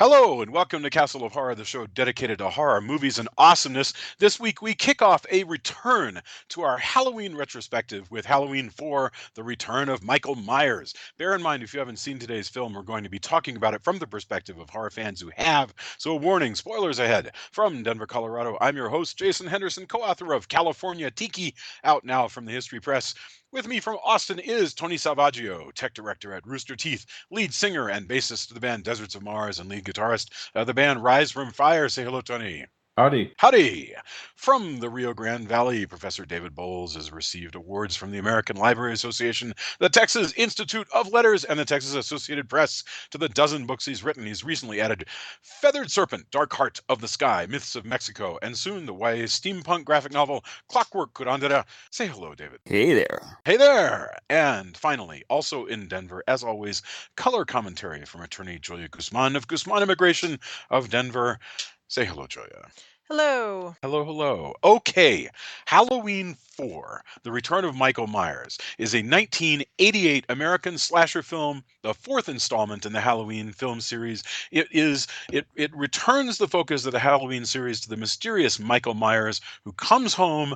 Hello, and welcome to Castle of Horror, the show dedicated to horror movies and awesomeness. This week, we kick off a return to our Halloween retrospective with Halloween 4, The Return of Michael Myers. Bear in mind, if you haven't seen today's film, we're going to be talking about it from the perspective of horror fans who have. So, a warning, spoilers ahead. From Denver, Colorado, I'm your host, Jason Henderson, co-author of California Tiki, out now from the History Press. With me from Austin is Tony Salvaggio, tech director at Rooster Teeth, lead singer and bassist of the band Deserts of Mars, and lead guitarist of the band Rise from Fire. Say hello, Tony. Howdy. Howdy! From the Rio Grande Valley, Professor David Bowles has received awards from the American Library Association, the Texas Institute of Letters, and the Texas Associated Press. To the dozen books he's written, he's recently added Feathered Serpent, Dark Heart of the Sky, Myths of Mexico, and soon the YA steampunk graphic novel Clockwork Curandera. Say hello, David. Hey there. Hey there! And finally, also in Denver, as always, color commentary from attorney Julia Guzman of Guzman Immigration of Denver. Say hello, Julia. Hello. Hello. Okay, Halloween 4, The Return of Michael Myers, is a 1988 American slasher film, the fourth installment in the Halloween film series. It returns the focus of the Halloween series to the mysterious Michael Myers, who comes home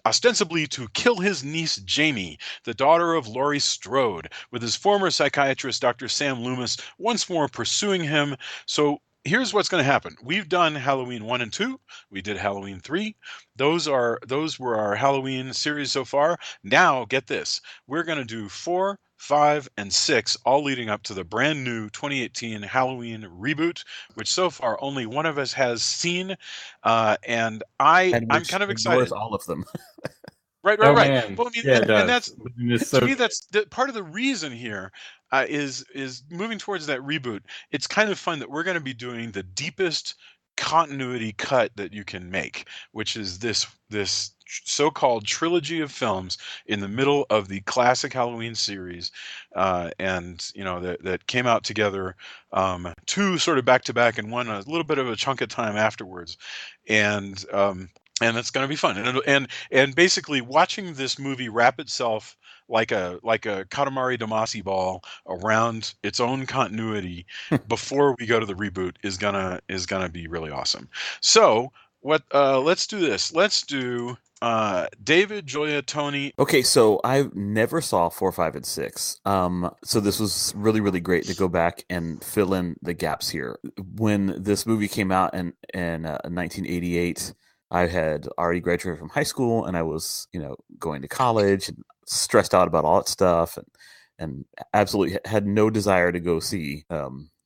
ostensibly to kill his niece Jamie, the daughter of Laurie Strode, with his former psychiatrist Dr. Sam Loomis once more pursuing him. So here's what's going to happen. We've done Halloween 1 and 2. We did Halloween 3. Those were our Halloween series so far. Now, get this. We're going to do 4, 5, and 6, all leading up to the brand new 2018 Halloween reboot, which so far only one of us has seen. And I'm kind of excited. All of them. Right. Man. Well, I mean, Yeah, and that's to me, that's part of the reason here is moving towards that reboot. It's kind of fun that we're going to be doing the deepest continuity cut that you can make, which is this so-called trilogy of films in the middle of the classic Halloween series, and that came out together, 2 sort of back to back, and 1 a little bit of a chunk of time afterwards, and it's going to be fun. And basically watching this movie wrap itself like a Katamari Damacy ball around its own continuity before we go to the reboot is gonna be really awesome. So let's do this. Let's do David, Julia, Tony. Okay, so I never saw 4, 5, and 6. So this was really, really great to go back and fill in the gaps here. When this movie came out in 1988, I had already graduated from high school, and I was, going to college and stressed out about all that stuff, and absolutely had no desire to go see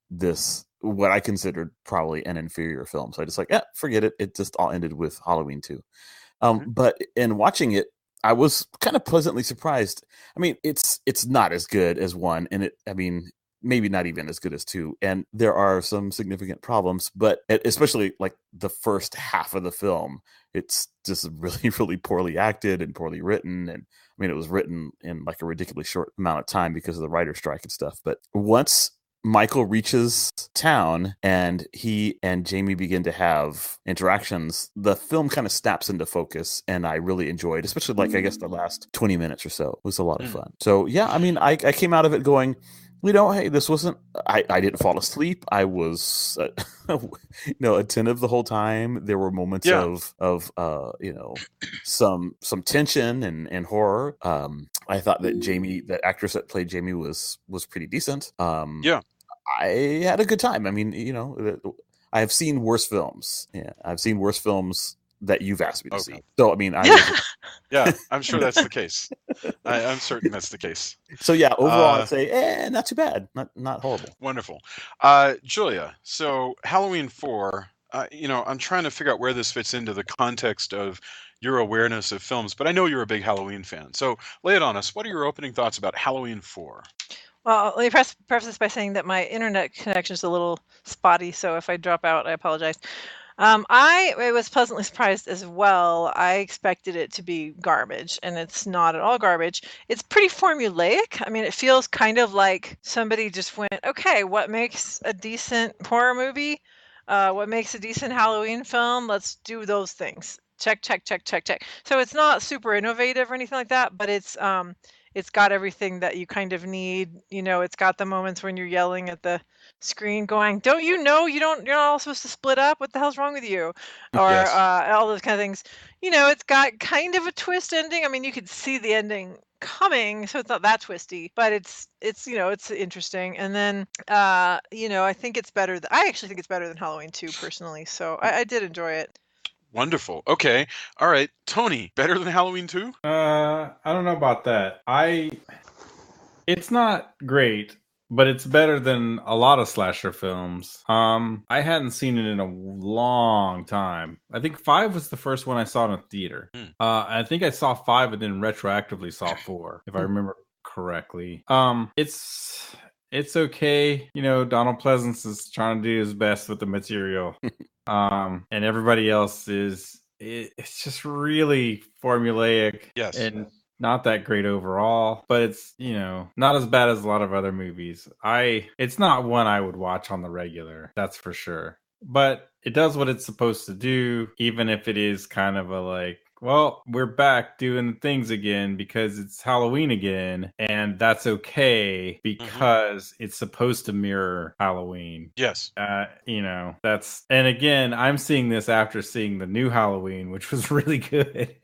this, what I considered probably an inferior film. So I just forget it. It just all ended with Halloween 2. But in watching it, I was kind of pleasantly surprised. I mean, it's not as good as 1, and maybe not even as good as 2. And there are some significant problems, but especially like the first half of the film, it's just really, really poorly acted and poorly written. And I mean, it was written in like a ridiculously short amount of time because of the writer's strike and stuff. But once Michael reaches town and he and Jamie begin to have interactions, the film kind of snaps into focus, and I really enjoyed, especially I guess the last 20 minutes or so. It was a lot of fun. So yeah, I mean, I came out of it going, hey, this wasn't, I didn't fall asleep. I was, attentive the whole time. There were moments of some tension and horror. I thought that Jamie, that actress that played Jamie was pretty decent. I had a good time. I mean, I have seen worse films. Yeah, I've seen worse films that you've asked me to see. So, I mean, I'm sure that's the case. I'm certain that's the case. So, yeah, overall, I'd say, not too bad. Not horrible. Wonderful. Julia, so Halloween 4, I'm trying to figure out where this fits into the context of your awareness of films, but I know you're a big Halloween fan. So lay it on us. What are your opening thoughts about Halloween 4? Well, let me preface this by saying that my internet connection is a little spotty, so if I drop out, I apologize. I was pleasantly surprised as well. I expected it to be garbage, and it's not at all garbage. It's pretty formulaic. I mean, it feels kind of like somebody just went, okay, what makes a decent horror movie? What makes a decent Halloween film? Let's do those things. check, check, check, check, check. So it's not super innovative or anything like that, but it's got everything that you kind of need. It's got the moments when you're yelling at the screen going, "Don't you know you're not all supposed to split up? What the hell's wrong with you?" Or Yes. all those kind of things. It's got kind of a twist ending. I mean, you could see the ending coming, so it's not that twisty, but it's interesting. And then I think it's better. I actually think it's better than Halloween 2 personally. So I did enjoy it. Wonderful. Okay. All right. Tony, better than Halloween 2? I don't know about that. It's not great, but it's better than a lot of slasher films. I hadn't seen it in a long time. I think 5 was the first one I saw in a theater. I think I saw 5 and then retroactively saw 4, if I remember correctly. It's okay. Donald Pleasance is trying to do his best with the material. And everybody else it's just really formulaic. Yes. And not that great overall, but it's, not as bad as a lot of other movies. It's not one I would watch on the regular, that's for sure. But it does what it's supposed to do, even if it is kind of a like, well, we're back doing things again because it's Halloween again, and that's okay because it's supposed to mirror Halloween. Yes. And again, I'm seeing this after seeing the new Halloween, which was really good.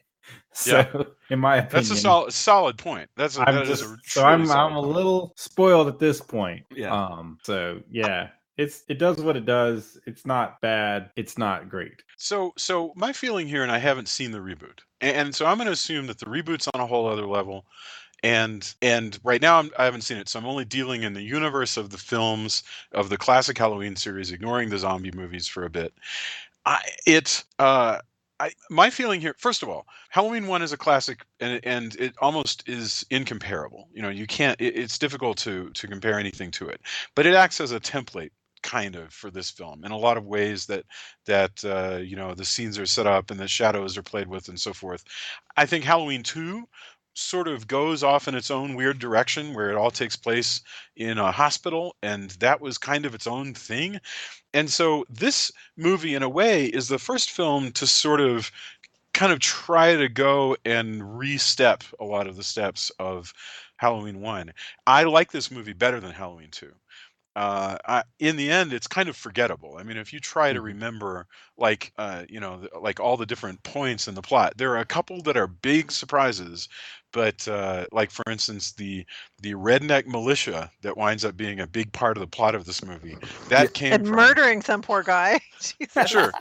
So, in my opinion, that's a solid point. I'm a little spoiled at this point. Yeah. So yeah. It does what it does. It's not bad. It's not great. So my feeling here, and I haven't seen the reboot, and so I'm going to assume that the reboot's on a whole other level, and right now I haven't seen it, so I'm only dealing in the universe of the films of the classic Halloween series, ignoring the zombie movies for a bit. My feeling here, first of all, Halloween 1 is a classic, and it almost is incomparable. You can't. It's difficult to compare anything to it, but it acts as a template kind of for this film in a lot of ways that the scenes are set up and the shadows are played with and so forth. I think Halloween 2 sort of goes off in its own weird direction where it all takes place in a hospital, and that was kind of its own thing. And so this movie in a way is the first film to sort of kind of try to go and re-step a lot of the steps of Halloween 1. I like this movie better than Halloween 2. In the end, it's kind of forgettable. I mean, if you try to remember, like like all the different points in the plot, there are a couple that are big surprises. But like for instance, the redneck militia that winds up being a big part of the plot of this movie that came and from murdering some poor guy. Jesus. Sure.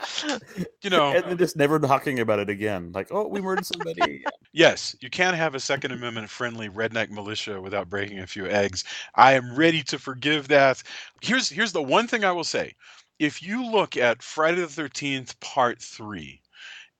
And then just never talking about it again. Like, oh, we murdered somebody. Yes, you can't have a Second Amendment friendly redneck militia without breaking a few eggs. I am ready to forgive that. Here's the one thing I will say. If you look at Friday the 13th Part 3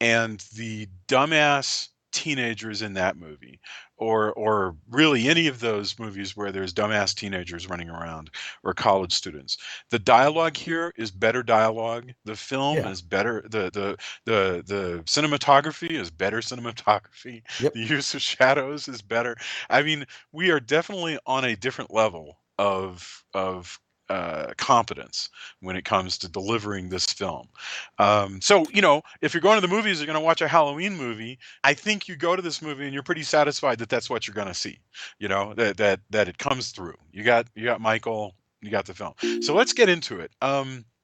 and the dumbass teenagers in that movie, or really any of those movies where there's dumbass teenagers running around or college students, the dialogue here is better dialogue. The film is better. The cinematography is better cinematography. Yep. The use of shadows is better. I mean, we are definitely on a different level of competence when it comes to delivering this film. So, if you're going to the movies, you're going to watch a Halloween movie. I think you go to this movie and you're pretty satisfied that that's what you're going to see. That it comes through. You got Michael, you got the film. So let's get into it.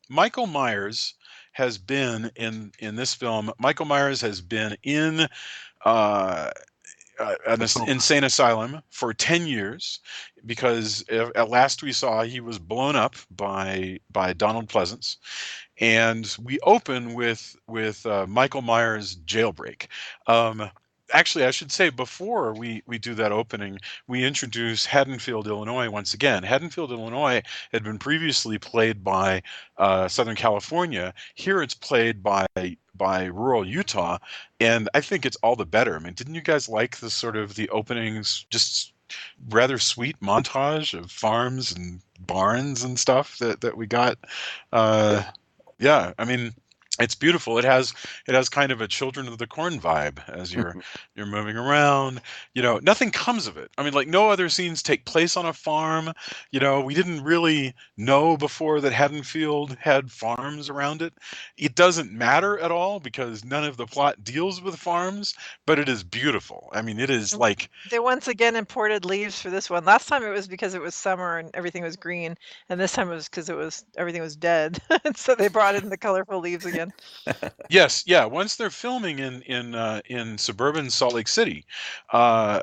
Michael Myers has been in this film. Michael Myers has been in an insane asylum for 10 years because at last we saw he was blown up by Donald Pleasance. And we open with Michael Myers' jailbreak. Actually, I should say before we do that opening, we introduce Haddonfield, Illinois once again. Haddonfield, Illinois had been previously played by Southern California. Here it's played by rural Utah, and I think it's all the better. I mean, didn't you guys like the sort of the openings, just rather sweet montage of farms and barns and stuff that we got? Yeah, I mean, It's beautiful. It has kind of a Children of the Corn vibe as you're moving around. Nothing comes of it. I mean, like no other scenes take place on a farm. We didn't really know before that Haddonfield had farms around it. It doesn't matter at all because none of the plot deals with farms, but it is beautiful. I mean, it is And like they once again imported leaves for this one. Last time it was because it was summer and everything was green, and this time it was because everything was dead. And so they brought in the colorful leaves again. yes, yeah. Once they're filming in suburban Salt Lake City, uh,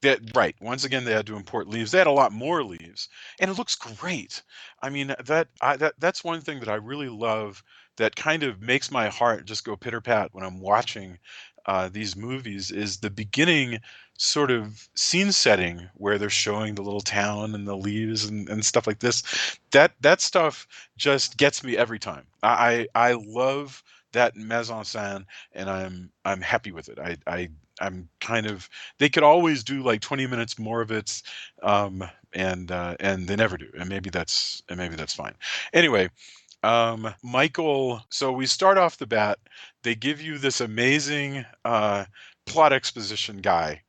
that right. Once again, they had to import leaves. They had a lot more leaves, and it looks great. I mean, that's one thing that I really love. That kind of makes my heart just go pitter pat when I'm watching these movies. Is the beginning sort of scene setting where they're showing the little town and the leaves and stuff like this. That stuff just gets me every time. I love that mise en scène, and I'm happy with it. I'm kind of they could always do like 20 minutes more of it, and they never do, and maybe that's fine. Anyway, Michael. So we start off the bat. They give you this amazing plot exposition guy.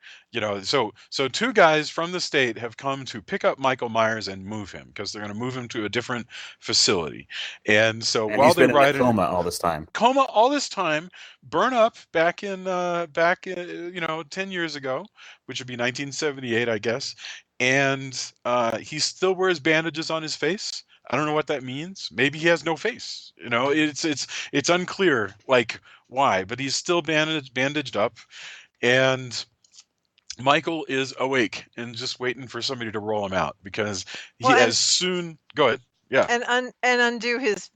So two guys from the state have come to pick up Michael Myers and move him because they're going to move him to a different facility. And so And while he's they been in a ride in coma all this time. coma all this time, burn up back in 10 years ago, which would be 1978, I guess. And he still wears bandages on his face. I don't know what that means. Maybe he has no face. It's unclear like why, but he's still bandaged up, and Michael is awake and just waiting for somebody to roll him out because Well, he as soon go ahead. Yeah. and undo his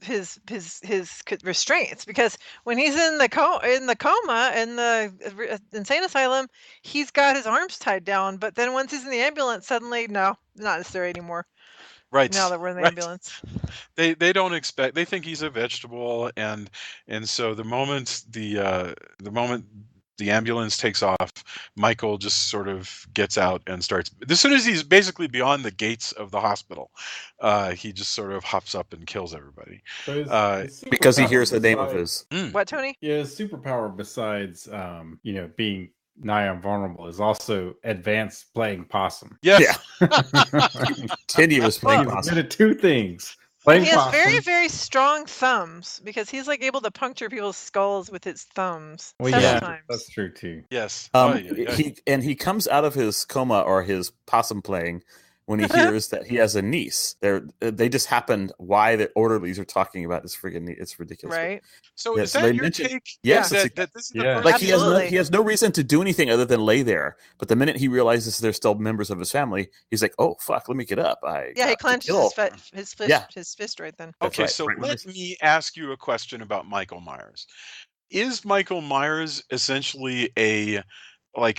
restraints, because when he's in the coma in the insane asylum, he's got his arms tied down. But then once he's in the ambulance, suddenly no, not necessary anymore. Now Right. that we're in the Right. ambulance, They don't expect, they think he's a vegetable, and so the moment the ambulance takes off, Michael just sort of gets out and starts, as soon as he's basically beyond the gates of the hospital, he just sort of hops up and kills everybody. So his Because he superpower hears the name of besides- his. what, Tony? Yeah, his superpower besides being nigh invulnerable is also advanced playing possum. Yes. Yeah. 10 years playing He's possum. good at two things. And Playing he has possum. very, very strong thumbs, because he's like able to puncture people's skulls with his thumbs Well, several yeah, times. that's true too. Yes. He comes out of his coma or his possum playing when he hears that he has a niece. They just happened. Why the orderlies are talking about this friggin' it's ridiculous. Right? So Yeah, is so that they your mentioned- take? Yes, that, it's that this is yeah. the first Like he Absolutely. has no reason to do anything other than lay there. But the minute he realizes they're still members of his family, he's like, "Oh fuck, let me get up." Yeah, he got to clenches kill. his fist, Yeah. his fist right then. That's Okay, right, so right when let me ask you a question about Michael Myers. Is Michael Myers essentially like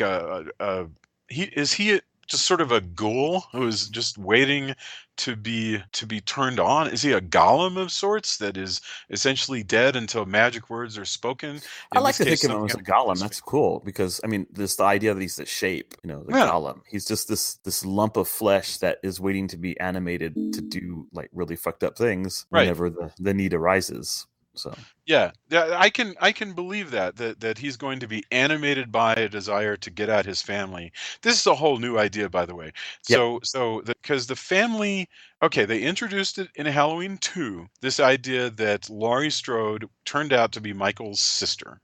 he just sort of a ghoul who is just waiting to be turned on? Is he a golem of sorts that is essentially dead until magic words are spoken? I In like this to case, think of him as a something golem. happens. That's cool because I mean, this the idea that he's the shape, the Yeah. golem. He's just this lump of flesh that is waiting to be animated to do like really fucked up things Right. whenever the need arises. So Yeah, I can believe that he's going to be animated by a desire to get at his family. This is a whole new idea, by the way. Yep. So because the family, okay, they introduced it in Halloween 2. This idea that Laurie Strode turned out to be Michael's sister,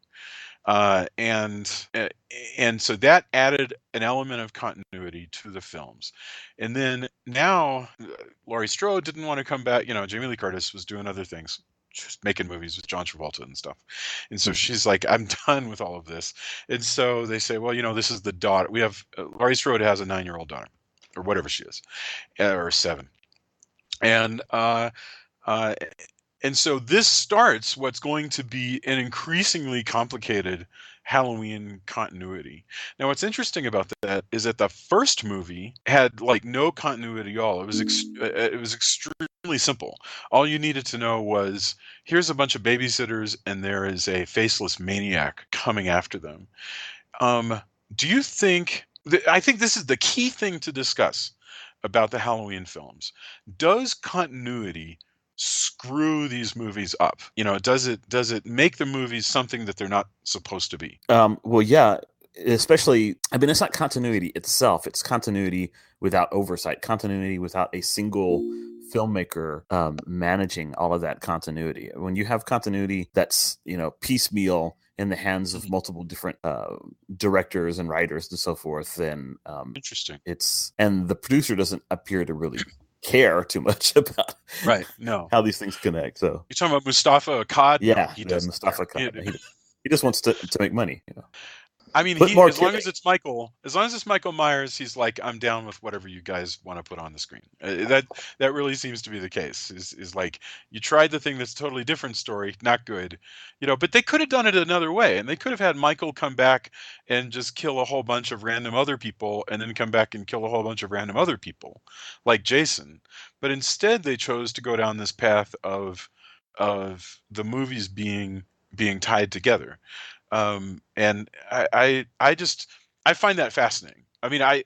uh, and uh, and so that added an element of continuity to the films. And then now, Laurie Strode didn't want to come back. Jamie Lee Curtis was doing other things, just making movies with John Travolta and stuff. And so she's like, I'm done with all of this. And so they say, well, this is the daughter. We have Laurie Strode has a 9-year-old daughter, or whatever she is, or 7. And uh, and so this starts what's going to be an increasingly complicated Halloween continuity. Now, what's interesting about that is that the first movie had like no continuity at all. It was extremely simple. All you needed to know was here's a bunch of babysitters and there is a faceless maniac coming after them. Do you think? I think this is the key thing to discuss about the Halloween films. Does continuity screw these movies up? Does it make the movies something that they're not supposed to be? Well, yeah, especially, I mean, it's not continuity itself. It's continuity without oversight, continuity without a single filmmaker managing all of that continuity. When you have continuity that's, piecemeal in the hands of multiple different directors and writers and so forth, then Interesting. and the producer doesn't appear to really care too much about Right. No. how these things connect. So You're talking about Mustafa Akkad? yeah, No, he doesn't Mustafa care. Akkad. He just wants to make money. I mean, Put more as long as it's Michael Myers, he's like, I'm down with whatever you guys want to put on the screen. That really seems to be the case. Is like, you tried the thing that's a totally different story, not good, But they could have done it another way, and they could have had Michael come back and just kill a whole bunch of random other people, and then come back and kill a whole bunch of random other people, like Jason. But instead, they chose to go down this path of the movies being tied together. And I find that fascinating. I mean,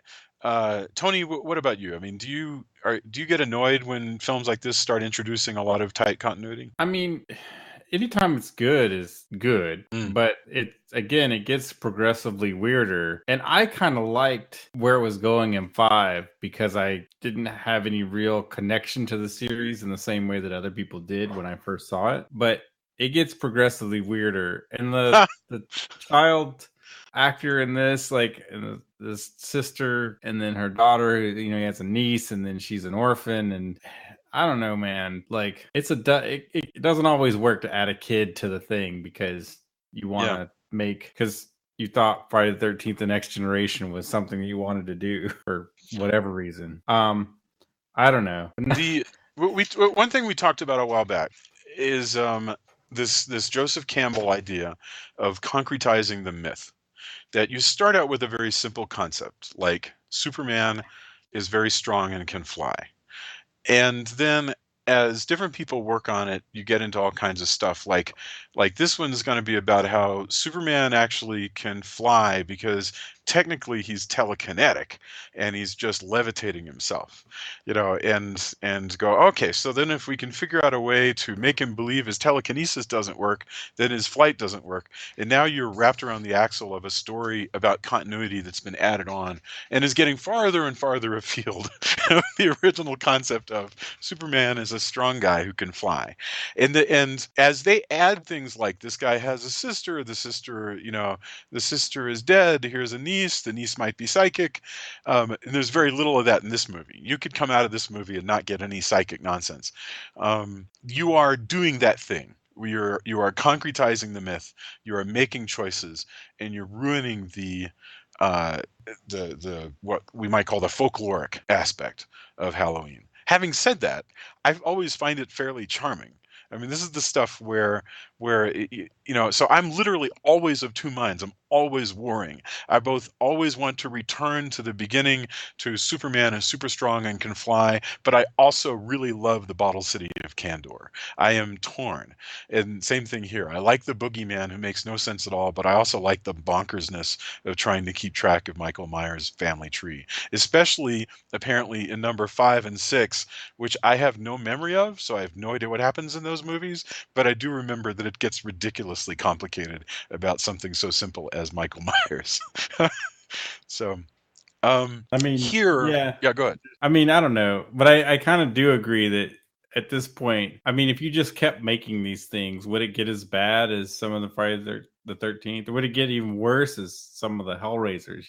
Tony, what about you? I mean, do you get annoyed when films like this start introducing a lot of tight continuity? I mean, anytime it's good is good, but it gets progressively weirder. And I kind of liked where it was going in 5 because I didn't have any real connection to the series in the same way that other people did when I first saw it. But it gets progressively weirder, and the child actor in this, like this sister, and then her daughter, he has a niece, and then she's an orphan, and I don't know, man. Like, it doesn't always work to add a kid to the thing because you want to because you thought Friday the 13th: The Next Generation was something that you wanted to do for whatever reason. I don't know. One thing we talked about a while back is this Joseph Campbell idea of concretizing the myth, that you start out with a very simple concept, like Superman is very strong and can fly. And then as different people work on it, you get into all kinds of stuff, like this one's going to be about how Superman actually can fly because technically he's telekinetic and he's just levitating himself, and go, okay, so then if we can figure out a way to make him believe his telekinesis doesn't work, then his flight doesn't work. And now you're wrapped around the axle of a story about continuity that's been added on and is getting farther and farther afield of the original concept of Superman is a strong guy who can fly. And as they add things like, this guy has a sister, the sister is dead, here's a niece, the niece might be psychic, and there's very little of that in this movie. You could come out of this movie and not get any psychic nonsense. You are doing that thing. You are concretizing the myth, you are making choices, and you're ruining the what we might call the folkloric aspect of Halloween. Having said that, I always find it fairly charming. I mean, this is the stuff where so I'm literally always of two minds. I'm always warring. I both always want to return to the beginning, to Superman is super strong and can fly, but I also really love the bottle city of Kandor. I am torn. And same thing here. I like the boogeyman who makes no sense at all, but I also like the bonkersness of trying to keep track of Michael Myers' family tree, especially apparently in number 5 and 6, which I have no memory of, so I have no idea what happens in those movies, but I do remember that it gets ridiculously complicated about something so simple as Michael Myers. So, I mean, yeah, go ahead. I mean, I don't know, but I kind of do agree that at this point, I mean, if you just kept making these things, would it get as bad as some of the Friday the 13th, or would it get even worse as some of the Hellraisers?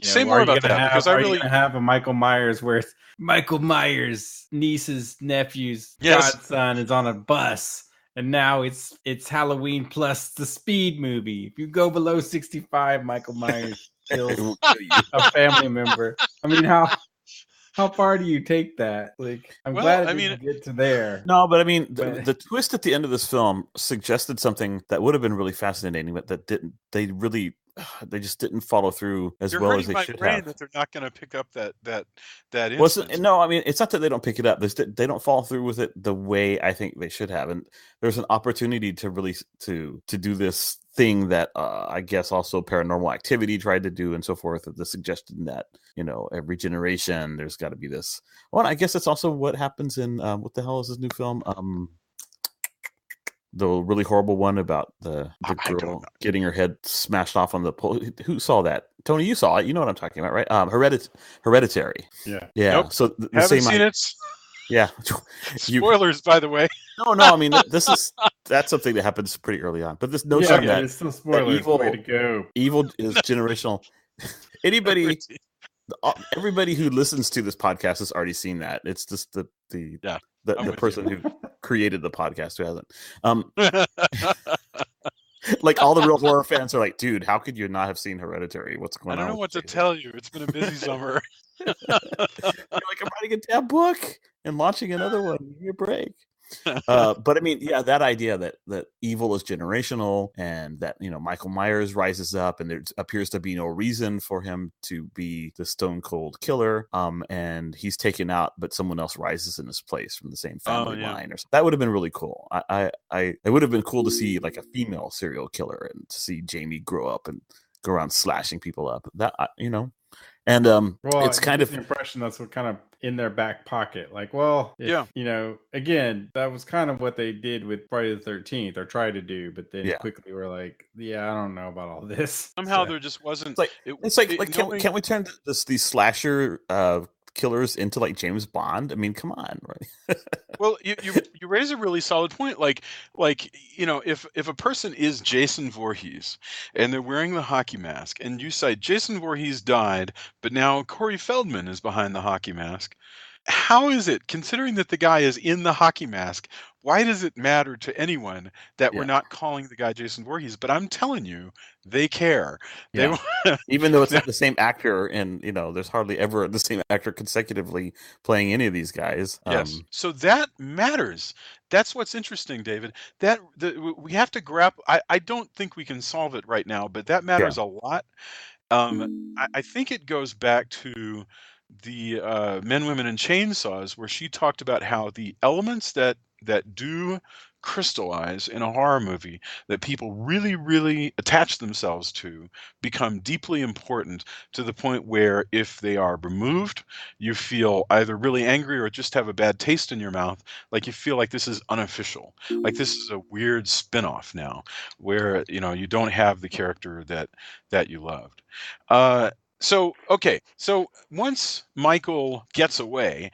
Say more about that, because I really gonna have a Michael Myers where it's Michael Myers' niece's nephew's godson is on a bus, and now it's Halloween plus the Speed movie. If you go below 65, Michael Myers kills a family member. I mean, how far do you take that? Like, I'm glad it didn't get to there. No, but I mean, the twist at the end of this film suggested something that would have been really fascinating, but that didn't. They just didn't follow through as well as they should have. That they're not going to pick up that instance. No, I mean, it's not that they don't pick it up. They don't follow through with it the way I think they should have. And there's an opportunity to really to do this thing that I guess also Paranormal Activity tried to do and so forth. The suggestion that every generation there's got to be this. Well, I guess it's also what happens in what the hell is this new film? The really horrible one about the girl getting her head smashed off on the pole. Who saw that? Tony, you saw it. You know what I'm talking about, right? Hereditary. Yeah. Nope. So the Haven't same seen it. Yeah. Spoilers, by the way. No. I mean, that's something that happens pretty early on. But this notion that it's still spoilers. evil, Way to go. Evil is generational. Everybody who listens to this podcast has already seen that. It's just the person who created the podcast who hasn't. Like all the real horror fans are like, dude, how could you not have seen Hereditary? What's going on? I don't know what to tell you. It's been a busy summer. You're like, I'm writing a damn book and launching another one. Give me a break. But I mean, yeah, that idea that evil is generational and that, Michael Myers rises up and there appears to be no reason for him to be the stone cold killer. And he's taken out, but someone else rises in his place from the same family line or something. That would have been really cool. It would have been cool to see like a female serial killer and to see Jamie grow up and go around slashing people up. That, and it's kind of the impression that's what kind of in their back pocket. Like, well, again, that was kind of what they did with Friday the 13th or tried to do, but then quickly were like, I don't know about all this. Somehow there just wasn't. Can't we turn these slasher killers into like James Bond? I mean, come on, right? Well, you raise a really solid point. Like if a person is Jason Voorhees and they're wearing the hockey mask, and you cite Jason Voorhees died, but now Corey Feldman is behind the hockey mask. How is it, considering that the guy is in the hockey mask, why does it matter to anyone that we're not calling the guy Jason Voorhees? But I'm telling you, they care. Yeah. Even though it's not the same actor, and there's hardly ever the same actor consecutively playing any of these guys. Yes. So that matters. That's what's interesting, David. We have to grapple. I don't think we can solve it right now, but that matters a lot. I think it goes back to the Men, Women, and Chainsaws, where she talked about how the elements that do crystallize in a horror movie that people really, really attach themselves to become deeply important to the point where if they are removed, you feel either really angry or just have a bad taste in your mouth. Like you feel like this is unofficial. Like this is a weird spin-off now where, you don't have the character that you loved. So once Michael gets away,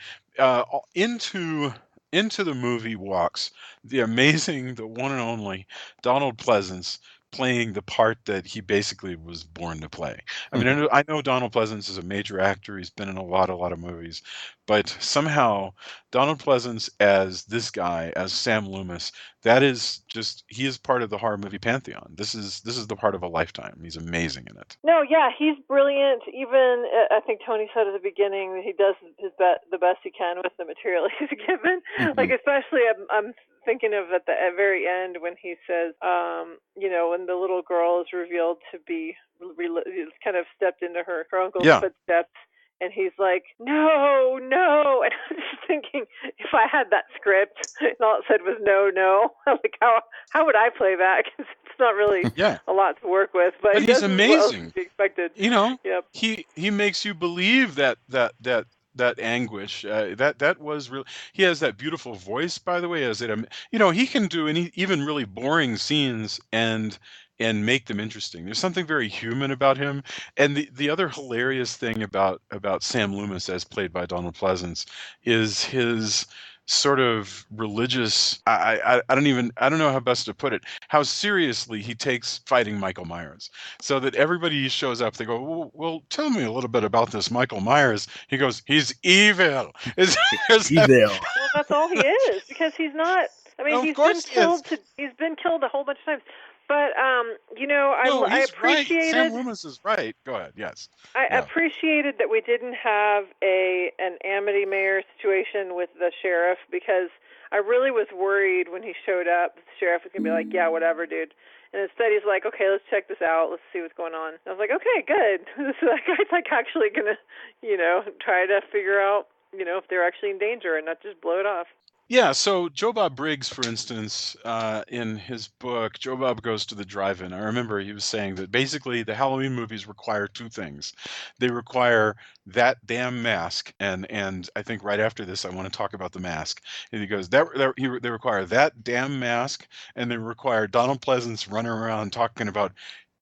into the movie walks the one and only Donald Pleasance, playing the part that he basically was born to play. I mean, I know Donald Pleasance is a major actor. He's been in a lot of movies, but somehow Donald Pleasance as this guy, as Sam Loomis, he is part of the horror movie pantheon. This is the part of a lifetime. He's amazing in it. No, yeah, he's brilliant. Even I think Tony said at the beginning that he does the best he can with the material he's given. Like especially, I'm thinking of at the very end when he says, when the little girl is revealed to be kind of stepped into her uncle's footsteps. And he's like, no. And I was just thinking, if I had that script and all it said was no, like how would I play that? Because it's not really a lot to work with. But he's amazing. What else expected. He makes you believe that anguish. That was real. He has that beautiful voice, by the way. He can do even really boring scenes and make them interesting. There's something very human about him. And the other hilarious thing about Sam Loomis, as played by Donald Pleasance, is his sort of religious, I don't know how best to put it, how seriously he takes fighting Michael Myers. So that everybody shows up, they go, well, tell me a little bit about this Michael Myers. He goes, he's evil. Evil. Well, that's all he is, because he's not, he's been killed a whole bunch of times. But, I appreciated... Sam Loomis is right. Go ahead, yes. I appreciated that we didn't have an Amity Mayer situation with the sheriff, because I really was worried when he showed up, the sheriff was going to be like, yeah, whatever, dude. And instead he's like, okay, let's check this out. Let's see what's going on. And I was like, okay, good. So that guy's like actually going to, try to figure out, if they're actually in danger and not just blow it off. Yeah, so Joe Bob Briggs, for instance, in his book, Joe Bob Goes to the Drive-In, I remember he was saying that basically the Halloween movies require two things. They require that damn mask, and I think right after this I want to talk about the mask. And he goes, they require that damn mask, and they require Donald Pleasance running around talking about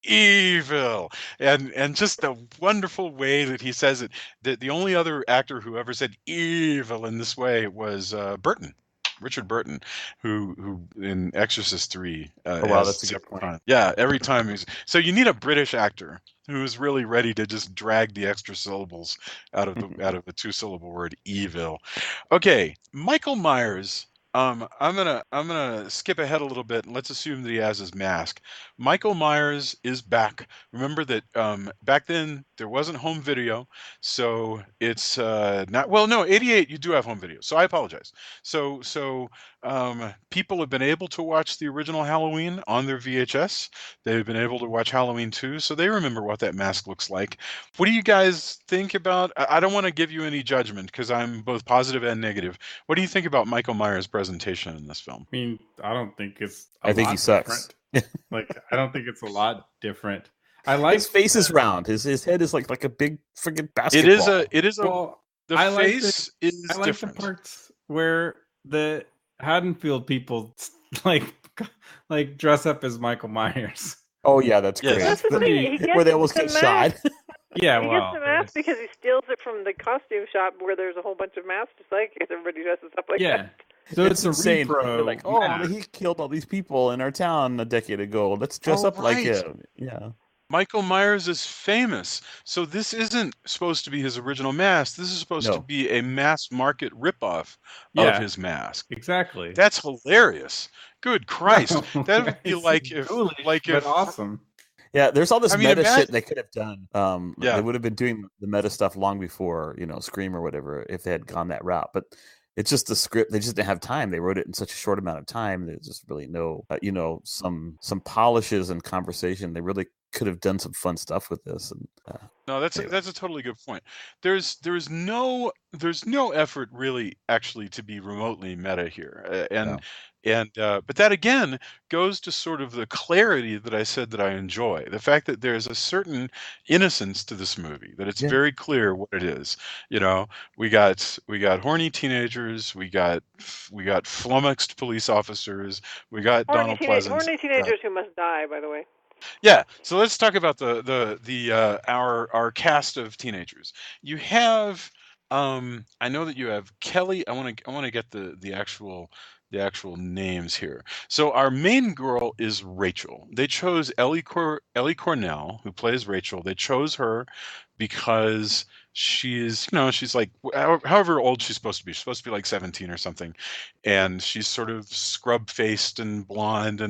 evil and just the wonderful way that he says it. The only other actor who ever said evil in this way was Burton. Richard Burton, who in Exorcist 3 Oh wow, has that's a good point. time. Yeah, every time he's so you need a British actor who is really ready to just drag the extra syllables out of the two-syllable word evil. Okay, Michael Myers. I'm gonna skip ahead a little bit and let's assume that he has his mask. Michael Myers is back. Remember that back then there wasn't home video, so it's not well. No, '88 you do have home video, so I apologize. So people have been able to watch the original Halloween on their VHS. They've been able to watch Halloween 2, so they remember what that mask looks like. What do you guys think about? I don't want to give you any judgment because I'm both positive and negative. What do you think about Michael Myers' presentation in this film? I mean, I don't think it's. I think he sucks. Like, I don't think it's a lot different. I like his face is round. His head is like a big friggin' basketball. It is a. Well, The I like face is I like different. the parts where the Haddonfield people like dress up as Michael Myers. Oh yeah, that's Yes. great. That's the thing. He gets Where they almost the get mask. shot. Yeah, He well, gets the mask because he steals it from the costume shop where there's a whole bunch of masks, just like everybody dresses up like yeah. that. So It's a insane. repro They're like, oh, mask. he killed all these people in our town a decade ago. Let's dress Oh, up like right. him. Yeah. Michael Myers is famous, so this isn't supposed to be his original mask. This is supposed to No. be a mass market ripoff of Yeah. his mask. Exactly. That's hilarious. Good Christ, that would be It's like if, ghoulish, like but if, awesome. Yeah, there's all this I mean, meta imagine- shit they could have done. Yeah. They would have been doing the meta stuff long before, Scream or whatever, if they had gone that route. But it's just the script. They just didn't have time. They wrote it in such a short amount of time. There's just really no, some polishes and conversation. They really could have done some fun stuff with this. And No, that's Anyway. that's a totally good point. There's no effort really actually to be remotely meta here, but that again goes to sort of the clarity that I said that I enjoy. The fact that there's a certain innocence to this movie, that it's Yeah. very clear what it is. We got horny teenagers, we got flummoxed police officers, we got Donald Pleasance. Horny teenagers who must die, by the way. Yeah, so let's talk about our cast of teenagers. You have I know that you have Kelly. I want to get the actual names here. So our main girl is Rachel. They chose Ellie Cornell, who plays Rachel. They chose her because she's like however old she's supposed to be. She's supposed to be like 17 or something, and she's sort of scrub faced and blonde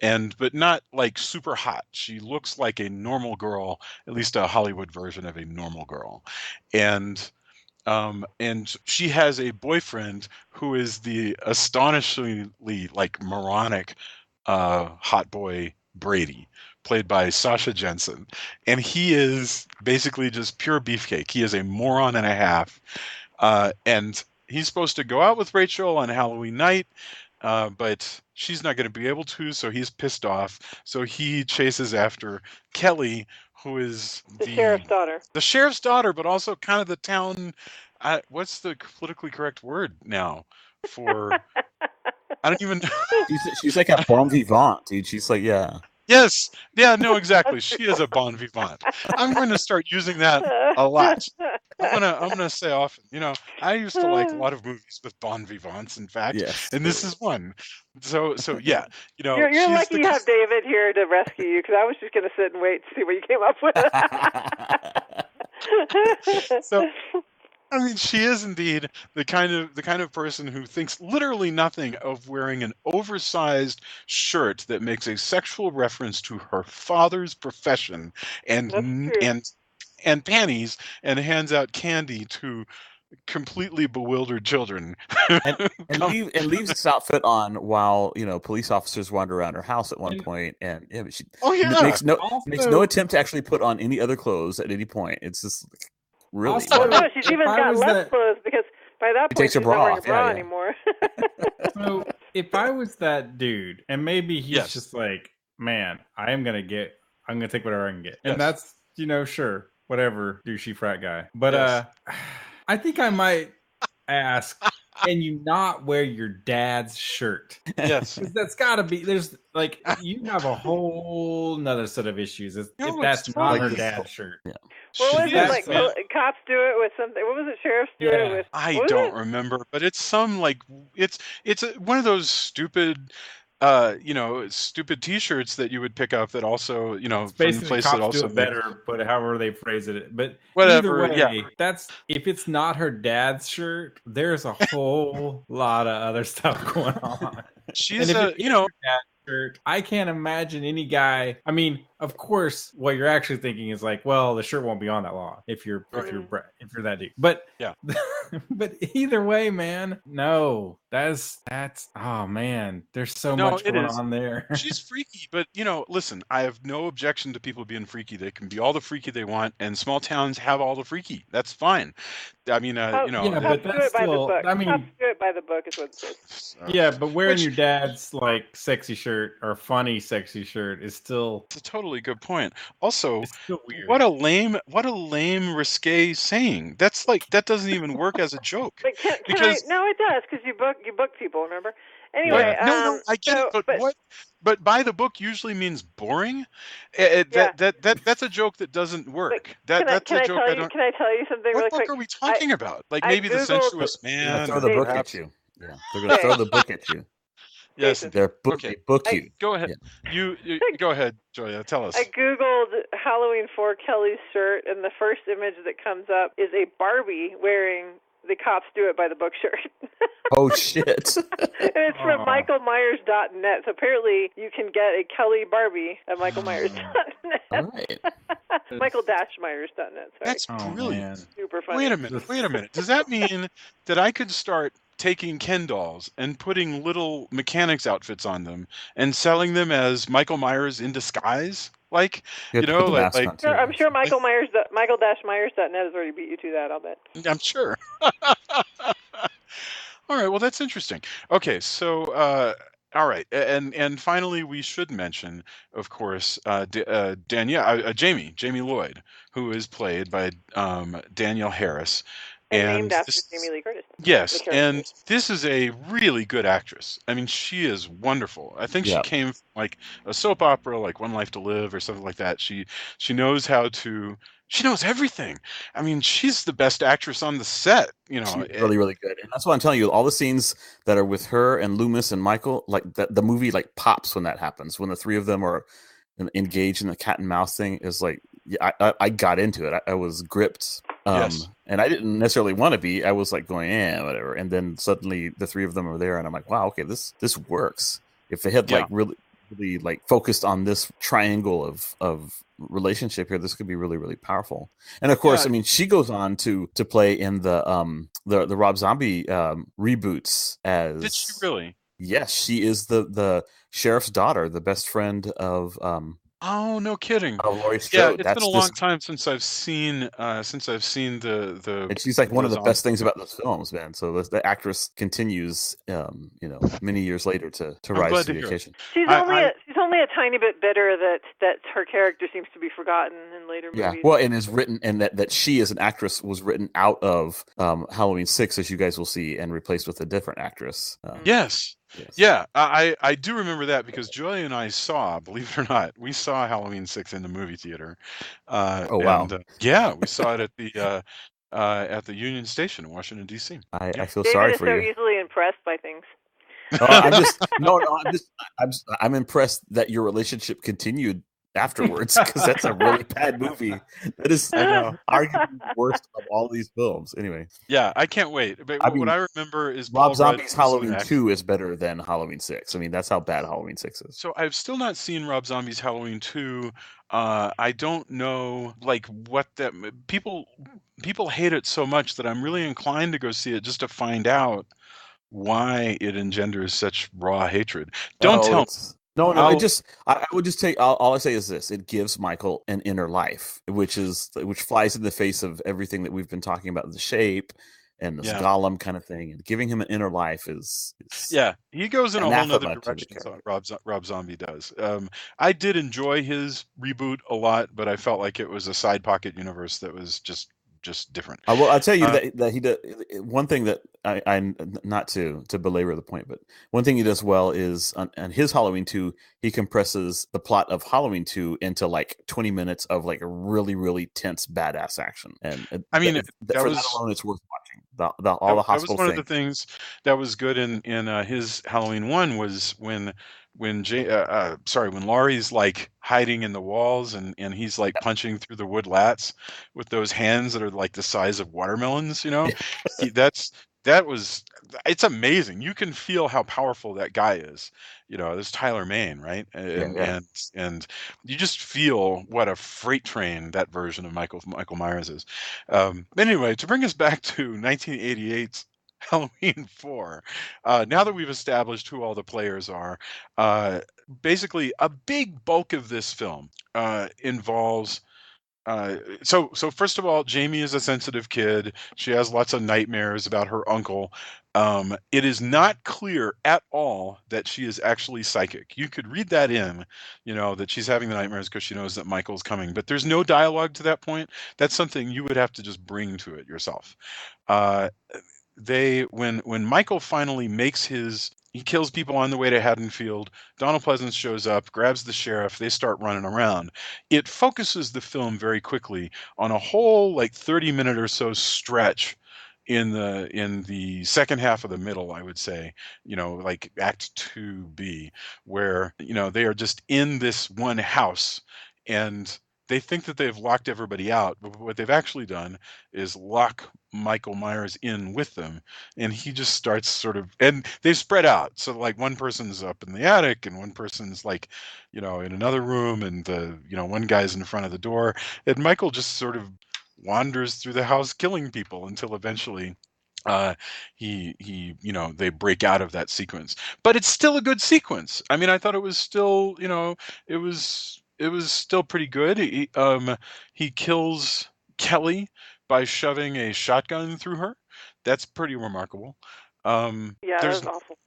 and but not like super hot. She looks like a normal girl, at least a Hollywood version of a normal girl, and she has a boyfriend who is the astonishingly like moronic hot boy Brady, played by Sasha Jensen, and he is basically just pure beefcake. He is a moron and a half, and he's supposed to go out with Rachel on Halloween night, but she's not going to be able to, so he's pissed off. So he chases after Kelly, who is The sheriff's daughter. the sheriff's daughter, but also kind of the town. What's the politically correct word now for? I don't even know. she's like a bon vivant, dude. She's like, yeah. Yes, yeah, no, exactly. She is a bon vivant. I'm going to start using that a lot. I'm gonna say often. I used to like a lot of movies with bon vivants. In fact, Yes. and this is one. So yeah, You're she's lucky you have David here to rescue you, because I was just going to sit and wait to see what you came up with. So, I mean, she is indeed the kind of person who thinks literally nothing of wearing an oversized shirt that makes a sexual reference to her father's profession and That's true. and panties, and hands out candy to completely bewildered children. and leaves this outfit on while police officers wander around her house at one point, and but she makes no attempt to actually put on any other clothes at any point. It's just really Oh no, she's even got less clothes because By that She point, takes her she's bra not wearing a off, bra yeah. anymore. So if I was that dude, and maybe he's Yes. just like, man, I'm gonna take whatever I can get, and Yes. that's sure, whatever, douchey frat guy. But Yes. I think I might ask, can you not wear your dad's shirt? Yes. Because that's got to be. There's like you have a whole nother set of issues if No, that's it's not like her this- dad's shirt. Yeah. What was She it is, like? man. Cops do it with something. What was it? Sheriffs do Yeah. it with. I what was don't it? remember, but it's some like it's one of those stupid stupid T-shirts that you would pick up that also, It's from the basically place that cops do also it makes better, but however they phrase it. But either whatever. way, Yeah, that's if it's not her dad's shirt, there's a whole lot of other stuff going on. she's And if a it is her dad's shirt, I can't imagine any guy. I mean, of course, what you're actually thinking is like, well, the shirt won't be on that long if you're that dude. But Yeah. but either way, man, no, that's oh man, there's so No, much it going is. on there. She's freaky, but listen, I have no objection to people being freaky. They can be all the freaky they want, and small towns have all the freaky. That's fine. I mean, Yeah, Cops but do that's it by the still. book. I mean, Cops do it by the book is what it says. yeah, but wearing Which- your dad's like sexy shirt or funny sexy shirt is still. It's a totally good point. Also, It's still weird. what a lame risque saying. That's like that doesn't even work as a joke. But can Because- I? No, it does because you book people. Remember? Anyway, no, I get so, it, but what? But by the book usually means boring. That's a joke that doesn't work. That's a joke I don't. Can I tell you something really What book quick? are we talking about? Like I maybe the Googled- sensuous They're man. gonna throw the book perhaps- at you. Yeah, they're gonna throw the book at you. Yes. Jason. They're Okay. they book I- you. Go ahead. Yeah. You go ahead, Julia. Tell us. I googled Halloween 4 Kelly's shirt, and the first image that comes up is a Barbie wearing the Cops Do It by the Book shirt. Oh shit! And it's from Aw. michaelmyers.net. So apparently you can get a Kelly Barbie at michaelmyers.net. All right. Michael-myers.net. Sorry. That's Oh, brilliant. man. Super funny. Wait a minute. Does that mean that I could start taking Ken dolls and putting little mechanics outfits on them and selling them as Michael Myers in disguise? Like, You have to put the mask like on, too. Sure, I'm sure Michael-myers.net has already beat you to that, I'll bet. I'm sure. All right, well that's interesting. Okay, so all right, and finally we should mention, of course, Jamie Lloyd, who is played by Danielle Harris, And named after this- Jamie Lee Curtis. Yes, the character. and this is a really good actress. I mean, she is wonderful. I think Yeah. she came from like a soap opera, like One Life to Live or something like that. She knows how to. She knows everything. I mean, she's the best actress on the set. She's really, really good, and that's why I'm telling you. All the scenes that are with her and Loomis and Michael, like the movie, like pops when that happens. When the three of them are engaged in the cat and mouse thing, is like, yeah, I got into it. I was gripped. Yes. And I didn't necessarily want to be. I was like going, whatever. And then suddenly the three of them are there, and I'm like, wow, okay, this works. If they had Yeah. like really like focused on this triangle of relationship here, this could be really, really powerful. And of course, Yeah. I mean, she goes on to play in the Rob Zombie reboots as. Did she really? Yes, she is the sheriff's daughter, the best friend of Oh, no kidding. Laurie Yeah, Strode. it's been a long time since I've seen the. And she's like one of the Zombie. best things about those films, man. So the actress continues, many years later to I'm rise glad to to the hear it. occasion. She's only a tiny bit bitter that her character seems to be forgotten in later Yeah, movies. well, and is written, and that she as an actress was written out of Halloween 6, as you guys will see, and replaced with a different actress. Yes. Yes. Yeah, I do remember that because Julia and I saw, believe it or not, we saw Halloween 6 in the movie theater. Oh, wow. And, yeah, we saw it at the Union Station in Washington D.C. I feel David sorry is for so you. easily impressed by things. I'm impressed that your relationship continued afterwards, because that's a really bad movie. That is, I know. arguably the worst of all these films. Anyway, Yeah, I can't wait. But I mean, what I remember is Rob Paul Rudd Zombie's was Halloween an actor. 2 is better than Halloween 6. I mean, that's how bad Halloween 6 is. So I've still not seen Rob Zombie's Halloween 2. I don't know like what that people hate it so much that I'm really inclined to go see it just to find out why it engenders such raw hatred. Don't tell me. No, I'll- I would just take all I say is this: it gives Michael an inner life, which flies in the face of everything that we've been talking about, the shape and this Yeah. golem kind of thing, and giving him an inner life is Yeah, he goes in a whole nother anathema to the direction. character. Rob Zombie does. I did enjoy his reboot a lot, but I felt like it was a side pocket universe that was just different. Well, I'll tell you Uh, that he does one thing that I not to belabor the point, but one thing he does well is on his Halloween 2, he compresses the plot of Halloween 2 into like 20 minutes of like a really, really tense, badass action. And I mean, that for that was alone, it's worth watching. All the that was hospital one of the things. things that was good in his Halloween 1 was when Laurie's like hiding in the walls and he's like punching through the wood lats with those hands that are like the size of watermelons, you know. He that was It's amazing. You can feel how powerful that guy is. You know, this Tyler Mane, right? Yeah, yeah. And you just feel what a freight train that version of Michael Myers is. Anyway, to bring us back to 1988's Halloween 4, now that we've established who all the players are, uh, basically a big bulk of this film involves. So first of all, Jamie is a sensitive kid. She has lots of nightmares about her uncle. It is not clear at all that she is actually psychic. You could read that in, you know, that she's having the nightmares because she knows that Michael's coming, but there's no dialogue to that point. That's something you would have to just bring to it yourself. Uh, when Michael finally makes he kills people on the way to Haddonfield. Donald Pleasance shows up, grabs the sheriff. They start running around. It focuses the film very quickly on a whole like 30-minute or so stretch in the second half of the middle, I would say, you know, like Act 2B, where you know they are just in this one house and they think that they've locked everybody out, but what they've actually done is lock Michael Myers in with them, and he just starts and they've spread out. So like one person's up in the attic, and one person's like, you know, in another room, and one guy's in front of the door, and Michael just sort of wanders through the house killing people until eventually uh they break out of that sequence, but it's still a good sequence. I mean, I thought it was still, it was still pretty good. He kills Kelly by shoving a shotgun through her. That's pretty remarkable. Yeah, that there's was awful.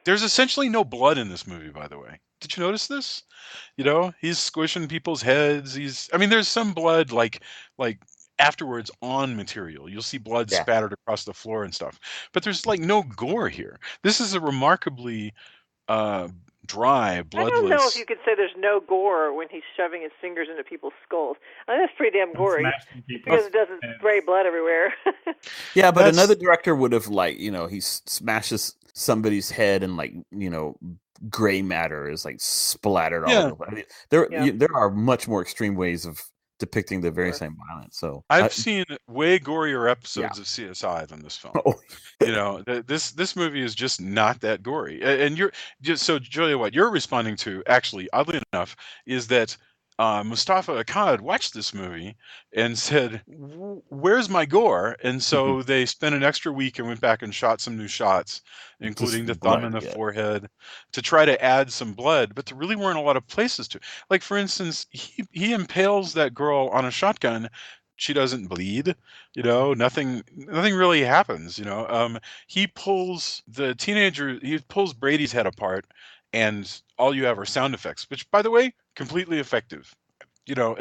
there's essentially no blood in this movie, by the way. Did you notice this? You know, he's squishing people's heads. I mean, there's some blood like afterwards on material. You'll see blood Yeah. spattered across the floor and stuff. But there's like no gore here. This is a remarkably uh, dry, I don't know if bloodless. you could say there's no gore when he's shoving his fingers into people's skulls. I think that's pretty damn gory Smashing people's because it doesn't heads. spray blood everywhere. Yeah, but That's- another director would have he smashes somebody's head and gray matter is like splattered Yeah. all over. I mean, there Yeah. there are much more extreme ways of depicting the very same violence. So I've seen way gorier episodes of CSI than this film. Oh. You know, this movie is just not that gory. And you're just so Julia, what you're responding to, actually, oddly enough, is that Mustafa Akkad watched this movie and said, "Where's my gore?" And so they spent an extra week and went back and shot some new shots, including the thumb blood, and the yeah. forehead, to try to add some blood. But there really weren't a lot of places to. Like, for instance, he impales that girl on a shotgun. She doesn't bleed, you know, nothing really happens, you know. He pulls Brady's head apart, and all you have are sound effects, which, by the way, completely effective. You know,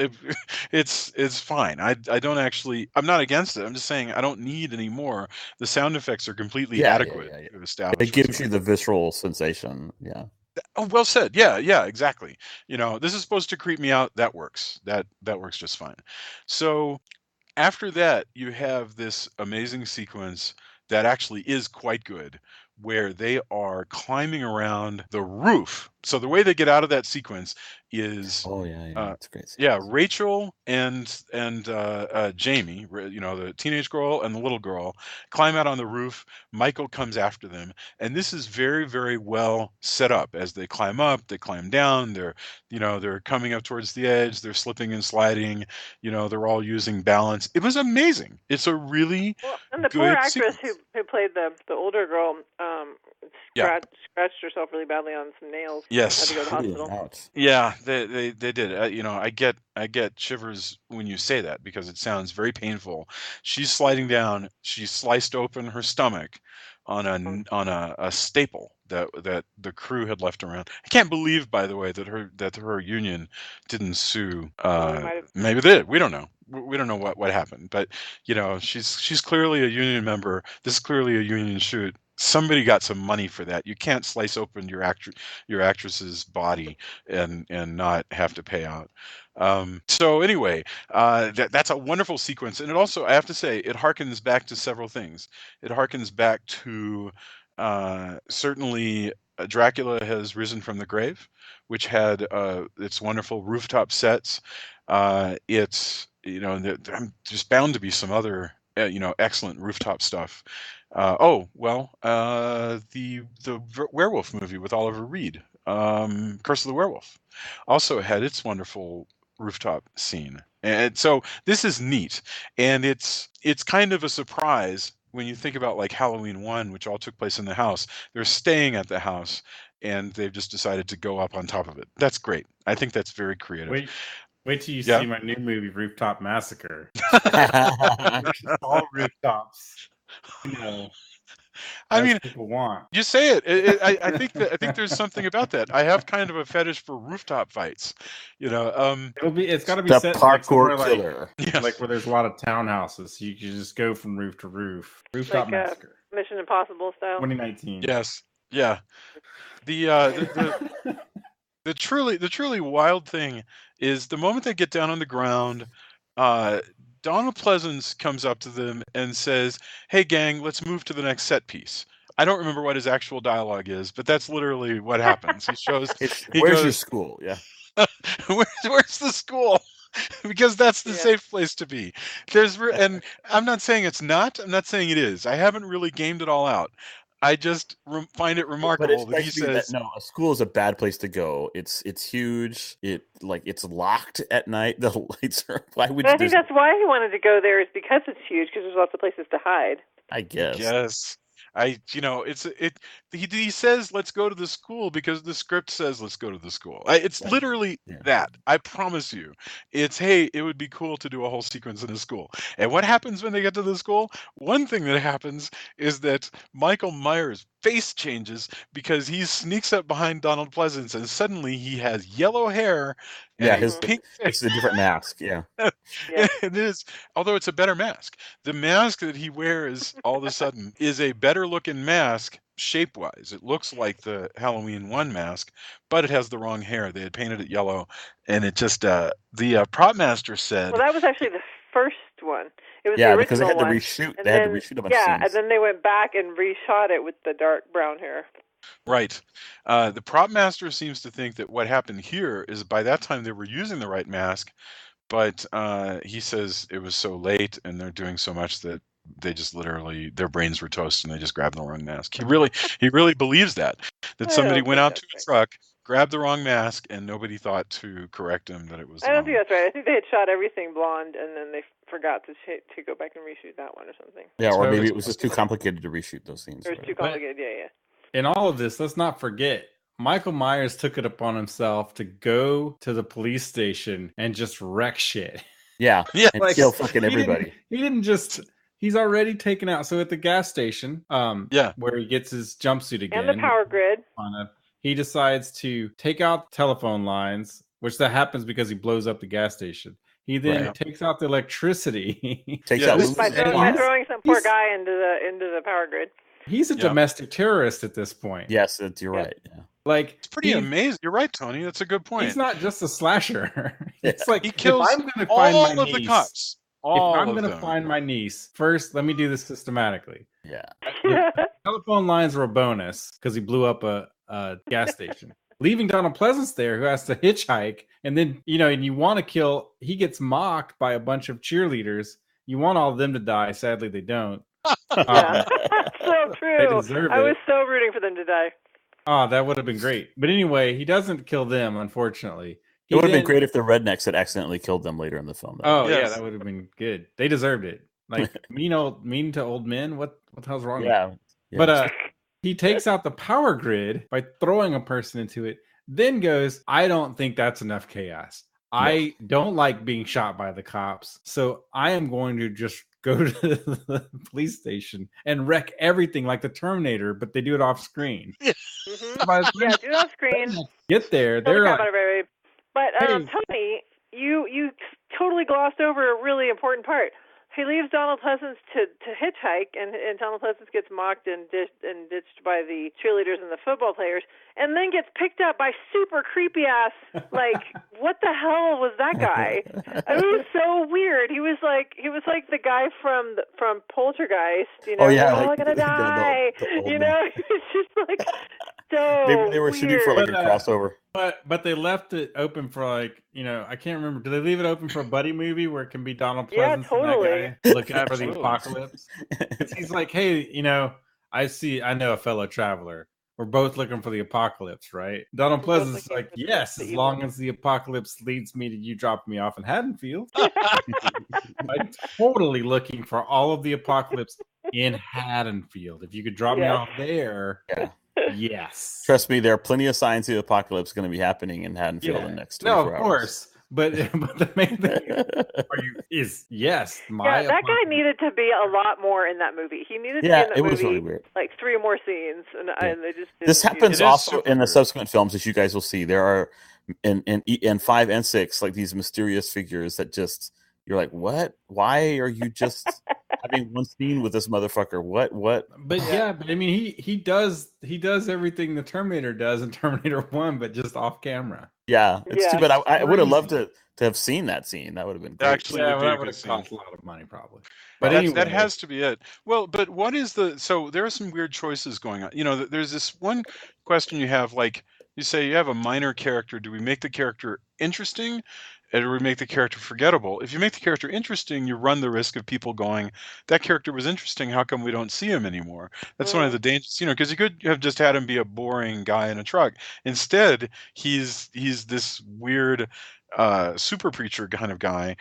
it's fine. I don't actually, I'm not against it. I'm just saying I don't need any more. The sound effects are completely adequate to establish It gives what's you the visceral sensation. Yeah. Oh, well said. Yeah, exactly. You know, this is supposed to creep me out. That works. That works just fine. So after that, you have this amazing sequence that actually is quite good, where they are climbing around the roof. So the way they get out of that sequence is Oh yeah, it's great. yeah, Rachel and Jamie, you know, the teenage girl and the little girl, climb out on the roof. Michael comes after them, and this is very, very well set up. As they climb up, they climb down. They're coming up towards the edge. They're slipping and sliding. You know, they're all using balance. It was amazing. It's a really Well, and the good poor actress sequence. who played the older girl Yeah. scratched herself really badly on some nails. Yes. to go to the hospital. Ouch. Yeah, they did. I get shivers when you say that because it sounds very painful. She's sliding down. She sliced open her stomach on a staple that the crew had left around. I can't believe, by the way, that her union didn't sue. Maybe they did. We don't know. We don't know what happened. But she's clearly a union member. This is clearly a union shoot. Somebody got some money for that. You can't slice open your actress's body and not have to pay out. So anyway, that's a wonderful sequence, and it also, I have to say, it harkens back to several things. It harkens back to certainly Dracula Has Risen from the Grave, which had its wonderful rooftop sets. It's I'm just bound to be some other excellent rooftop stuff. The werewolf movie with Oliver Reed, Curse of the Werewolf, also had its wonderful rooftop scene. And so this is neat, and it's kind of a surprise when you think about like Halloween 1, which all took place in the house. They're staying at the house, and they've just decided to go up on top of it. That's great. I think that's very creative. Wait till you Yeah. see my new movie, Rooftop Massacre. All rooftops. I mean, people want. You say it. I think there's something about that. I have kind of a fetish for rooftop fights. It's got to be The set parkour like killer. like where there's a lot of townhouses, so you can just go from roof to roof. Rooftop Massacre, Mission Impossible style. 2019. Yes. Yeah. The truly wild thing is the moment they get down on the ground, Donald Pleasance comes up to them and says, "Hey gang, let's move to the next set piece." I don't remember what his actual dialogue is, but that's literally what happens. He shows. Where's your school? Yeah. Where's the school? Because that's the safe place to be. And I'm not saying it's not. I'm not saying it is. I haven't really gamed it all out. I just find it remarkable that he says, "No, a school is a bad place to go. It's huge. It's locked at night. The lights are. Why would? I think that's why he wanted to go there, is because it's huge. Because there's lots of places to hide. I guess. Yes. He says, "Let's go to the school," because the script says, "Let's go to the school." It's literally that. I promise you. It's, hey, it would be cool to do a whole sequence in a school. And what happens when they get to the school? One thing that happens is that Michael Myers' face changes because he sneaks up behind Donald Pleasance, and suddenly he has yellow hair and his pink. It's a different mask. Yeah. It is, although it's a better mask. The mask that he wears all of a sudden is a better looking mask shape-wise. It looks like the Halloween 1 mask, but it has the wrong hair. They had painted it yellow, and it just the prop master said, well, that was actually the first one. It was Yeah, the because they had to original reshoot. one. They had to reshoot a bunch of Yeah, scenes. and then they went back and reshot it with the dark brown hair. Right. The prop master seems to think that what happened here is by that time they were using the right mask, but he says it was so late and they're doing so much that they just literally, their brains were toast and they just grabbed the wrong mask. He really believes that somebody went out to a truck, grabbed the wrong mask, and nobody thought to correct him that it was. I don't think that's right. I think they had shot everything blonde and then they forgot to go back and reshoot that one or something. Yeah, or maybe it was just too complicated to reshoot those scenes. It was too complicated. Yeah. In all of this, let's not forget, Michael Myers took it upon himself to go to the police station and just wreck shit. Yeah, Yeah, and kill fucking everybody. He didn't just. He's already taken out. So at the gas station, where he gets his jumpsuit again, And the power grid. He decides to take out telephone lines, which that happens because he blows up the gas station. He then takes out the electricity. Takes out by throwing some poor guy into the power grid. He's a domestic terrorist at this point. Yes, you're right. Yeah. Like, it's pretty amazing. You're right, Tony. That's a good point. He's not just a slasher. It's like, he kills if I'm gonna find all my of niece, the cops. If I'm going to find my niece, first, let me do this systematically. Yeah. Telephone lines were a bonus because he blew up a gas station. Leaving Donald Pleasance there, who has to hitchhike, and then, and you want to kill, he gets mocked by a bunch of cheerleaders. You want all of them to die. Sadly, they don't. That's so true. They deserve I it. was so rooting for them to die. Oh, that would have been great. But anyway, he doesn't kill them, unfortunately. It would have been great if the rednecks had accidentally killed them later in the film. Though. Oh, yeah, that would have been good. They deserved it. Like, mean to old men? What the hell's wrong with them? Yeah. But he takes out the power grid by throwing a person into it. then goes, I don't think that's enough chaos. I don't like being shot by the cops, so I am going to just go to the police station and wreck everything like the Terminator, but they do it off screen. Yeah, do it off screen. Get there, Kill the they're crap like, out of everybody. But hey. Tony, you totally glossed over a really important part. He leaves Donald Pleasance to hitchhike, and Donald Pleasance gets mocked and ditched by the cheerleaders and the football players, and then gets picked up by super creepy ass. Like, what the hell was that guy? I mean, it was so weird. He was like the guy from Poltergeist. You know, Oh, yeah, we're all like gonna die. the old You man. know, it's just like so. They were shooting for weird. like a crossover. But they left it open for like, I can't remember. Do they leave it open for a buddy movie where it can be Donald Pleasance and that guy looking for the apocalypse? He's like, hey, I know a fellow traveler. We're both looking for the apocalypse, right? Donald Pleasance is like, yes, as long as the apocalypse leads me to you dropping me off in Haddonfield. I'm totally looking for all of the apocalypse in Haddonfield. If you could drop me off there. Yeah. Yes. Trust me, there are plenty of signs of the apocalypse going to be happening in Haddonfield in the next 24 hours. No, of course. But the main thing is yes. That guy needed to be a lot more in that movie. He needed to be in that movie, was really weird. like 3 more scenes, and they just didn't. This happens also in the subsequent films, as you guys will see. There are in 5 and 6 like these mysterious figures that just you're like, what? Why are you just having one scene with this motherfucker? What? But but I mean, he does everything the Terminator does in Terminator 1, but just off camera. Yeah, it's too bad. I would have loved to have seen that scene. That would have been great. Actually, that would have cost a lot of money, probably. But anyway, that has to be it. Well, but what is so there are some weird choices going on. There's this one question you have, like you say you have a minor character. Do we make the character interesting? Or do we make the character forgettable? If you make the character interesting, you run the risk of people going, that character was interesting, how come we don't see him anymore? That's one of the dangers, because you could have just had him be a boring guy in a truck. Instead, he's this weird super preacher kind of guy.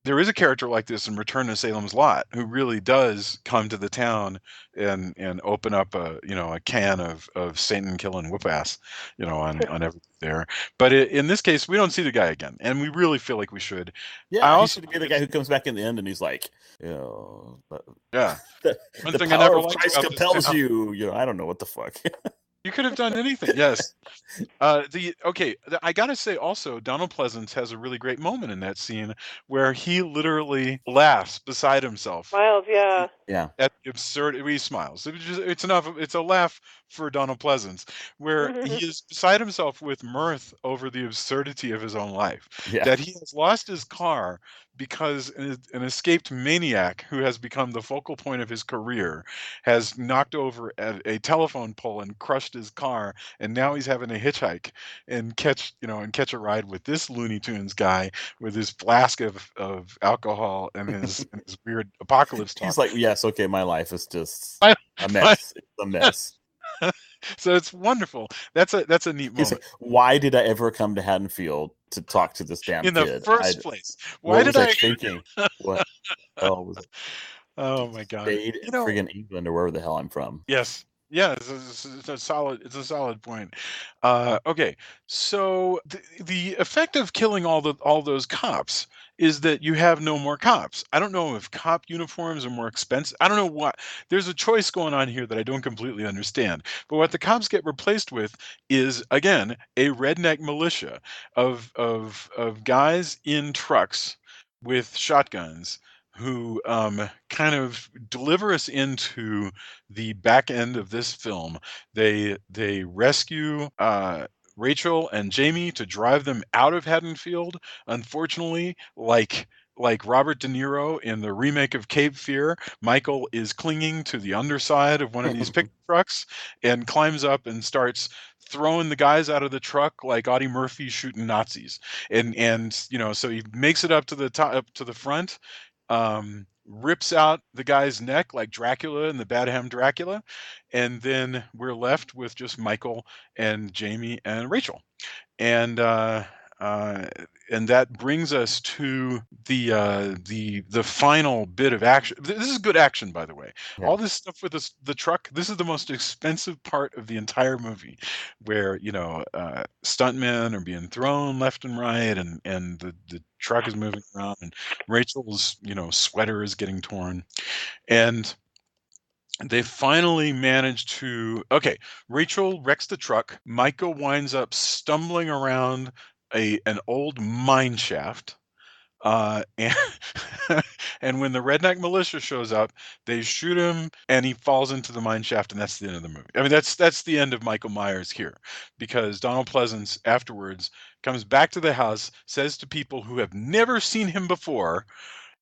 There is a character like this in Return to Salem's Lot who really does come to the town and open up a can of Satan killing whoop ass, on everything there. But in this case, we don't see the guy again, and we really feel like we should. Yeah, I also be the guy who comes back in the end and he's like, yeah, the thing power I never of liked Christ about compels you. I don't know what the fuck. You could have done anything. Yes. I gotta say also, Donald Pleasance has a really great moment in that scene where he literally laughs beside himself. Smiles, yeah. At the absurd, he smiles. It's enough. It's a laugh for Donald Pleasance, where he is beside himself with mirth over the absurdity of his own life. Yeah. That he has lost his car because an escaped maniac who has become the focal point of his career has knocked over a telephone pole and crushed his car, and now he's having to hitchhike and catch a ride with this Looney Tunes guy with his flask of alcohol and his weird apocalypse talk. He's like, yes, okay, my life is just a mess. It's a mess. So it's wonderful. That's a neat moment. Like, why did I ever come to Haddonfield to talk to this damn kid? In the first place? Why did I thinking? What was it? Oh my god! Stayed in friggin' England or wherever the hell I'm from. Yes. Yeah, it's a solid point. Okay, so the effect of killing all those cops is that you have no more cops. I don't know if cop uniforms are more expensive. I don't know what. There's a choice going on here that I don't completely understand. But what the cops get replaced with is, again, a redneck militia of guys in trucks with shotguns who kind of deliver us into the back end of this film. They rescue Rachel and Jamie to drive them out of Haddonfield. Unfortunately, like Robert De Niro in the remake of Cape Fear, Michael is clinging to the underside of one of these pickup trucks and climbs up and starts throwing the guys out of the truck like Audie Murphy shooting Nazis. And so he makes it up to the top, up to the front, rips out the guy's neck like Dracula in the Bad Ham Dracula, and then we're left with just Michael and Jamie and Rachel. And and that brings us to the final bit of action. This is good action, by the way. Yeah. All this stuff with the truck. This is the most expensive part of the entire movie, where stuntmen are being thrown left and right, and the truck is moving around, and Rachel's sweater is getting torn, and they finally manage to. Okay, Rachel wrecks the truck. Michael winds up stumbling around an old mine shaft. And and when the redneck militia shows up, they shoot him, and he falls into the mine shaft, and that's the end of the movie. I mean, that's the end of Michael Myers here, because Donald Pleasance afterwards comes back to the house, says to people who have never seen him before,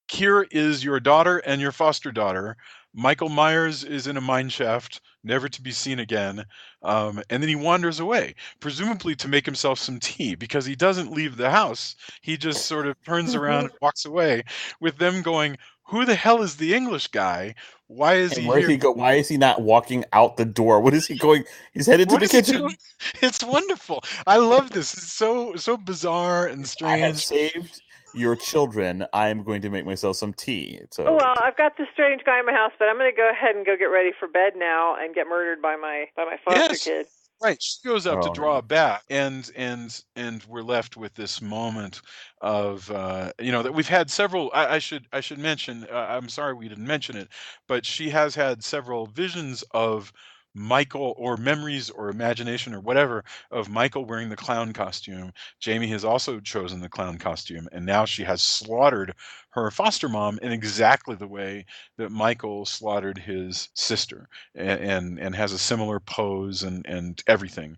"Here is your daughter and your foster daughter. Michael Myers is in a mine shaft, never to be seen again." And then he wanders away, presumably to make himself some tea, because he doesn't leave the house. He just sort of turns around and walks away, with them going, "Who the hell is the English guy? Why is And he where here?" does he go? Why is he not walking out the door? What is he going? He's headed to What the is he kitchen. doing? It's wonderful. I love this. It's so bizarre and I have strange. saved your children. I am going to make myself some tea. So, Oh well, I've got this strange guy in my house, but I'm going to go ahead and go get ready for bed now and get murdered by my foster Yes. kid. Right, she goes up to Oh, draw yeah. a bath, and we're left with this moment of that we've had several. I should mention. I'm sorry we didn't mention it, but she has had several visions of Michael, or memories, or imagination, or whatever, of Michael wearing the clown costume. Jamie has also chosen the clown costume, and now she has slaughtered her foster mom in exactly the way that Michael slaughtered his sister, and has a similar pose and everything.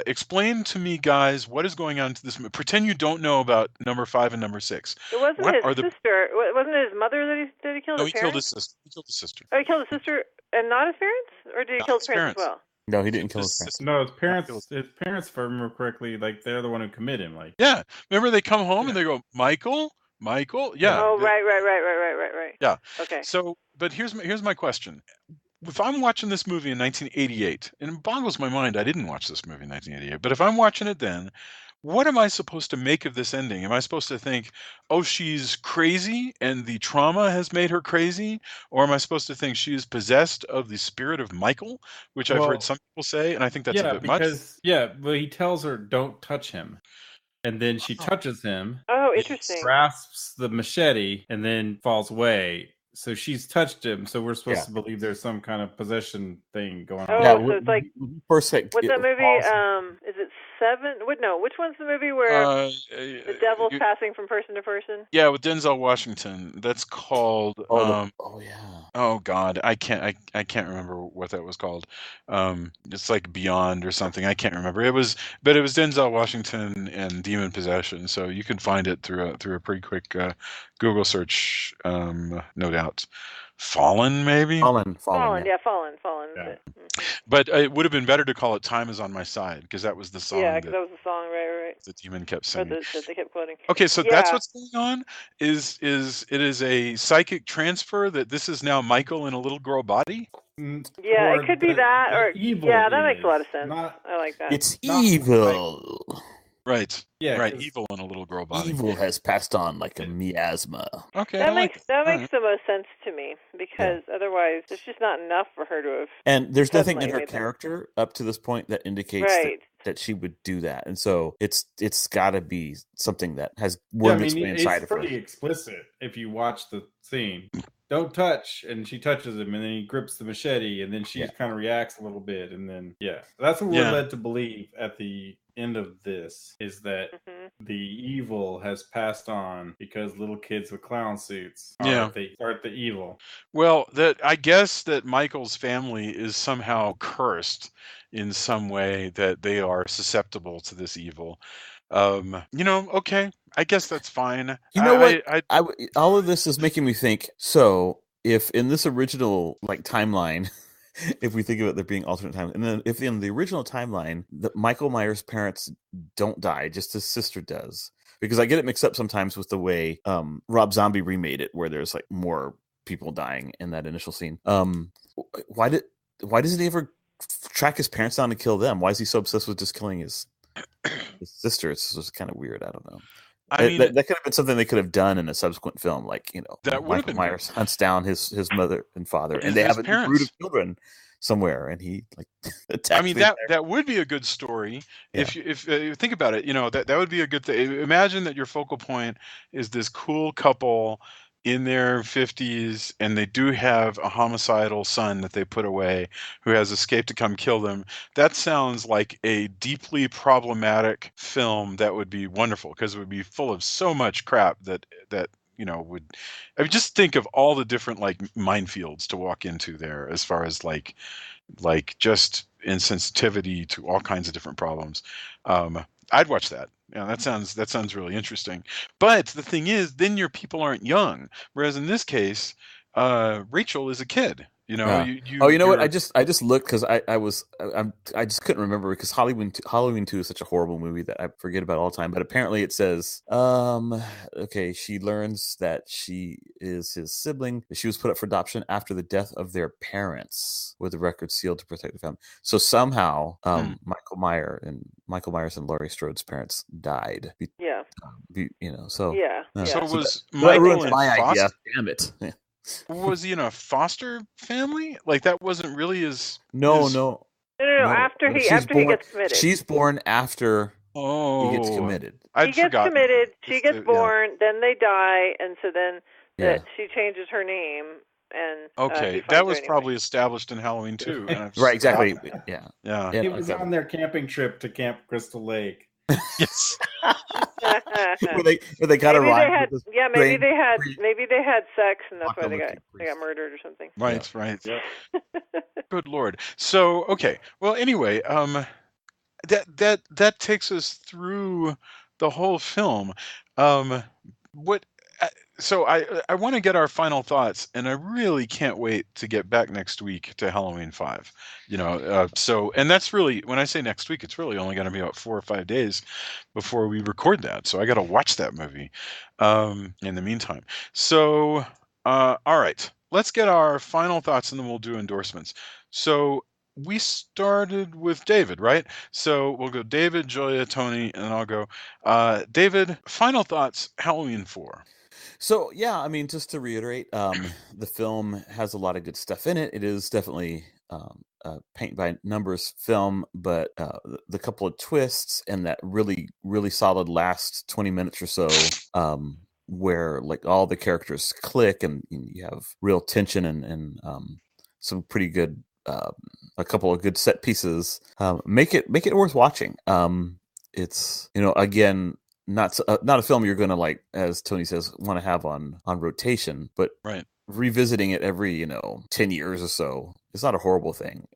Explain to me, guys, what is going on to this movie. Pretend you don't know about number 5 and number 6. It wasn't What his are the sister. Wasn't it his mother that he killed? No, His he killed parents? his sister. He killed his sister. Oh, he killed his sister and not his parents, or did he Not kill his his parents as parents. well? No, he didn't kill his parents. sister. No, his Not parents. kill his- His parents, if I remember correctly, like they're the one who commit him. Like, Yeah, remember they come home Yeah. and they go, Michael. Yeah. Oh, right. Yeah. Okay. So, but here's my question. If I'm watching this movie in 1988, and it boggles my mind I didn't watch this movie in 1988, but if I'm watching it then, what am I supposed to make of this ending? Am I supposed to think, oh, she's crazy and the trauma has made her crazy? Or am I supposed to think she is possessed of the spirit of Michael, which I've heard Well, some people say, and I think that's a yeah, bit much. because but he tells her don't touch him, and then she touches him, Oh, interesting. grasps the machete, and then falls away. So she's touched him. So we're supposed to believe there's some kind of possession thing going on. Oh, Yeah, so it's like what's that movie? Is it Seven? No, which one's the movie where the devil's passing from person to person? Yeah, with Denzel Washington. That's called. yeah. Oh God, I can't remember what that was called. It's like Beyond or something. I can't remember. It was Denzel Washington and demon possession. So you can find it through a pretty quick Google search, no doubt. Fallen, maybe. Fallen. Yeah, Fallen. Yeah. But it would have been better to call it "Time Is on My Side" because that was the song. Yeah, because that was the song, right. The demon kept Or singing. that they kept quoting. Okay, so that's what's going on. Is it is a psychic transfer that this is now Michael in a little girl body? Yeah, it could be that, or evil. Yeah, that makes a lot of sense. Not, I like that. It's Not evil. Right. Yeah, Right. 'cause Evil in a little girl body. Evil has passed on like a miasma. Okay. That I like makes it. All the most sense to me, because otherwise there's just not enough for her to have. And there's nothing in Suddenly her made that. character up to this point that indicates Right. that she would do that. And so it's got to be something that has Yeah, wormed its way it's inside of her. pretty explicit if you watch the scene. Don't touch, and she touches him, and then he grips the machete, and then she kind of reacts a little bit, and then that's what we're led to believe at the end of this, is that the evil has passed on because little kids with clown suits are the evil. Well, that I guess that Michael's family is somehow cursed in some way, that they are susceptible to this evil. Okay, I guess that's fine. You know what? All of this is making me think. So, if in this original timeline, if we think about there being alternate times, and then if in the original timeline, Michael Myers' parents don't die, just his sister does, because I get it mixed up sometimes with the way Rob Zombie remade it, where there's more people dying in that initial scene. Why doesn't he ever track his parents down and kill them? Why is he so obsessed with just killing his his sister. It's just kind of weird. I don't know. I mean, that could have been something they could have done in a subsequent film, like that would have Michael been Myers hunts down his mother and father, and they his have a new brood of parents. children somewhere, and he like attacks. I mean, that would be a good story if you think about it. That would be a good thing. Imagine that your focal point is this cool couple in their 50s, and they do have a homicidal son that they put away who has escaped to come kill them. That sounds like a deeply problematic film that would be wonderful, because it would be full of so much crap that would. I mean, just think of all the different like minefields to walk into there, as far as like just insensitivity to all kinds of different problems. I'd watch that. Yeah, that sounds really interesting. But the thing is, then your people aren't young, whereas in this case, Rachel is a kid. You know, Yeah. You know what? I just looked because I just couldn't remember, because Halloween 2 is such a horrible movie that I forget about all the time. But apparently it says, okay, she learns that she is his sibling. She was put up for adoption after the death of their parents, with the record sealed to protect the family. So somehow, Michael Myers and Laurie Strode's parents died. Yeah. So Yeah. So was that Michael ruins in my idea. foster? Damn it. Was he in a foster family? Like, that wasn't really his. No. No. After he gets committed. She's born after Oh, he gets committed. He gets committed. She gets born. Then they die, and so then she changes her name. And okay, that was probably established in Halloween 2. Right, exactly. Yeah. He was on their camping trip to Camp Crystal Lake. Yes. where they got arrived. Maybe they had sex, and that's why they got murdered or something. Right. Yeah. Good Lord. So okay. Well, anyway, that takes us through the whole film. So I want to get our final thoughts, and I really can't wait to get back next week to Halloween 5. And that's really, when I say next week, it's really only going to be about 4 or 5 days before we record that. So I got to watch that movie in the meantime. So, all right, let's get our final thoughts, and then we'll do endorsements. So we started with David, right? So we'll go David, Julia, Tony, and I'll go David. Final thoughts, Halloween 4. So yeah, I mean, just to reiterate, the film has a lot of good stuff in it. It is definitely a paint by numbers film, but the couple of twists and that really, really solid last 20 minutes or so, where like all the characters click and you have real tension and some pretty good, a couple of good set pieces, make it worth watching. It's, again, not a film you're going to, like, as Tony says, want to have on rotation, but revisiting it every 10 years or so is not a horrible thing.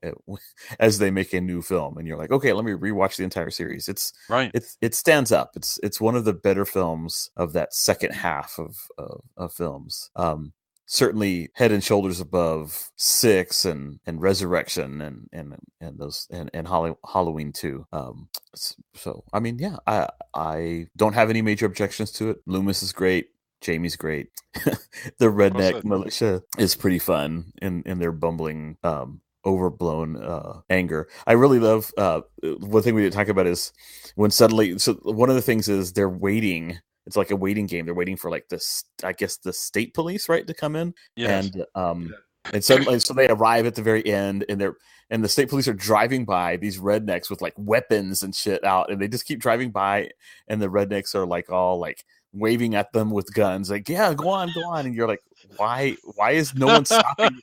As they make a new film and you're like, okay, let me rewatch the entire series. It stands up. It's one of the better films of that second half of films. Certainly head and shoulders above 6 and Resurrection and Halloween 2. So I mean, yeah, I don't have any major objections to it. Loomis is great. Jamie's great. The redneck militia is pretty fun in their bumbling, overblown anger. I really love one thing we didn't talk about is when suddenly. So one of the things is they're waiting. It's like a waiting game. They're waiting for like this, I guess, the state police, right, to come in. Yes. And suddenly, so they arrive at the very end, and the state police are driving by these rednecks with like weapons and shit out, and they just keep driving by, and the rednecks are like all like waving at them with guns, like, yeah, go on, and you're like, why is no one stopping?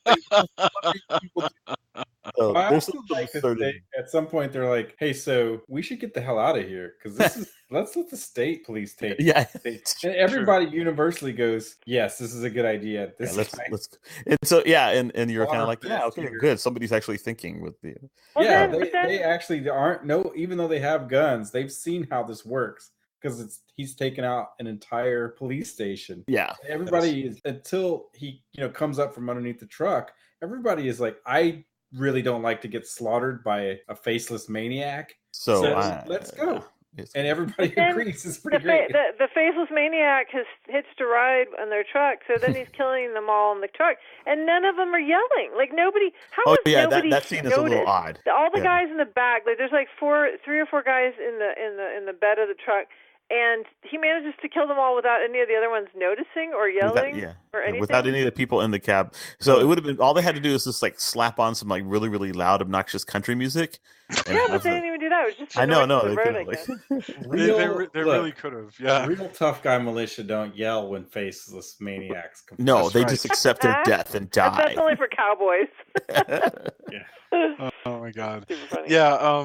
So I also like that at some point they're like, hey, so we should get the hell out of here because this is let's let the state police take it. Yeah, and everybody universally goes, yes, this is a good idea. Let's and so and you're kind of like, yeah, okay, good, somebody's actually thinking with the they actually aren't even though they have guns, they've seen how this works. Because he's taken out an entire police station. Yeah, everybody is, until he comes up from underneath the truck. Everybody is like, I really don't like to get slaughtered by a faceless maniac. So let's go. And everybody But then agrees. It's pretty great. The faceless maniac has hitched a ride on their truck, so then he's killing them all in the truck, and none of them are yelling. Like nobody. How is nobody that scene is a little odd. All the guys in the back, like there's like 3 or 4 guys in the bed of the truck, and he manages to kill them all without any of the other ones noticing or yelling or anything. Without any of the people in the cab. So it would have been all they had to do is just like slap on some like really, really loud, obnoxious country music. Yeah, but they didn't even do that. It was just I know, they really could have. Yeah, real tough guy militia don't yell when faceless maniacs come. No, they just accept their death and die. That's only for cowboys. Oh my God. Super funny. Yeah.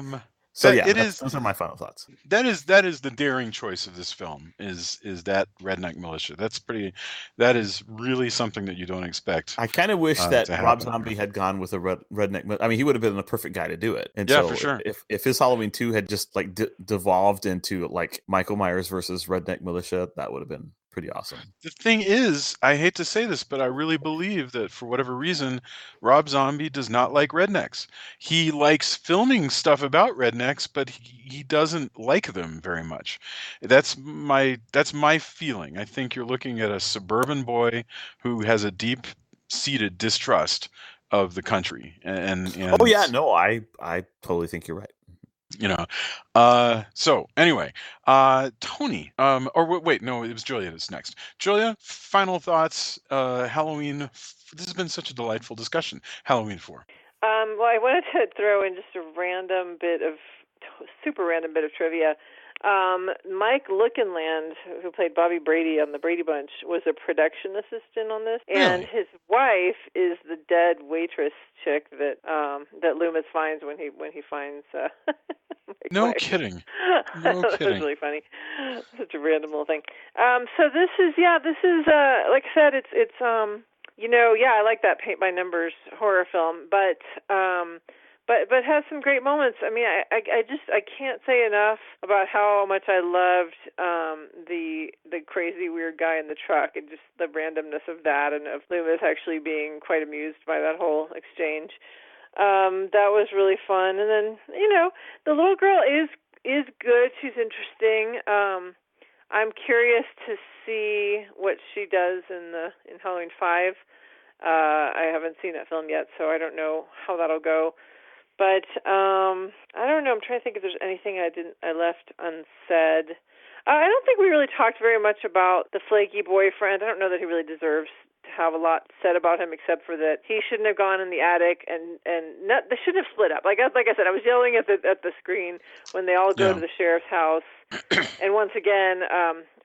So yeah, those are my final thoughts. That is the daring choice of this film is that redneck militia. That is really something that you don't expect. I kind of wish that Rob Zombie had gone with a redneck. I mean, he would have been the perfect guy to do it. And yeah, so for sure. If his Halloween 2 had just like devolved into like Michael Myers versus redneck militia, that would have been pretty awesome. The thing is, I hate to say this, but I really believe that for whatever reason, Rob Zombie does not like rednecks. He likes filming stuff about rednecks, but he doesn't like them very much. That's my feeling. I think you're looking at a suburban boy who has a deep-seated distrust of the country. And oh yeah, no, I totally think you're right. So anyway, Tony, or wait, no, it was Julia that's next. Julia, final thoughts, Halloween. This has been such a delightful discussion. Halloween 4. Well, I wanted to throw in just a super random bit of trivia. Mike Lookinland, who played Bobby Brady on the Brady Bunch, was a production assistant on this, and his wife is the dead waitress chick that Loomis finds when he finds. No wife. kidding. No That kidding. was really funny. Such a random little thing. So this is like I said, it's I like that paint by numbers horror film, but has some great moments. I mean, I can't say enough about how much I loved the crazy weird guy in the truck and just the randomness of that, and of Loomis actually being quite amused by that whole exchange. That was really fun. And then the little girl is good. She's interesting. I'm curious to see what she does in Halloween 5. I haven't seen that film yet, so I don't know how that'll go. But I don't know. I'm trying to think if there's anything I left unsaid. I don't think we really talked very much about the flaky boyfriend. I don't know that he really deserves to have a lot said about him, except for that he shouldn't have gone in the attic, and they shouldn't have split up. Like I said, I was yelling at the screen when they all go to the sheriff's house. And once again,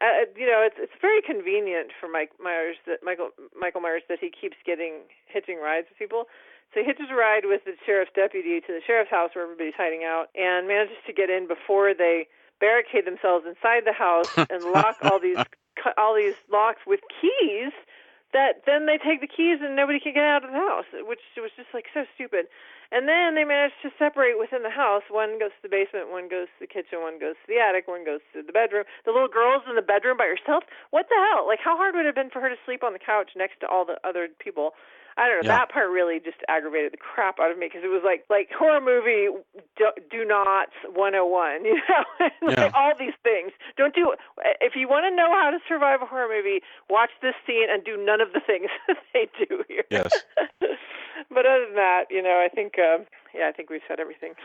it's very convenient for Michael Myers that he keeps hitching rides with people. So he hitches a ride with the sheriff's deputy to the sheriff's house where everybody's hiding out, and manages to get in before they barricade themselves inside the house and lock all these locks with keys. That then they take the keys and nobody can get out of the house, which was just like so stupid. And then they manage to separate within the house. One goes to the basement, one goes to the kitchen, one goes to the attic, one goes to the bedroom. The little girl's in the bedroom by herself. What the hell? Like, how hard would it have been for her to sleep on the couch next to all the other people? I don't know. Yeah. That part really just aggravated the crap out of me, because it was like horror movie do not 101, like all these things. Don't do. If you want to know how to survive a horror movie, watch this scene and do none of the things that they do here. Yes. But other than that, I think I think we've said everything.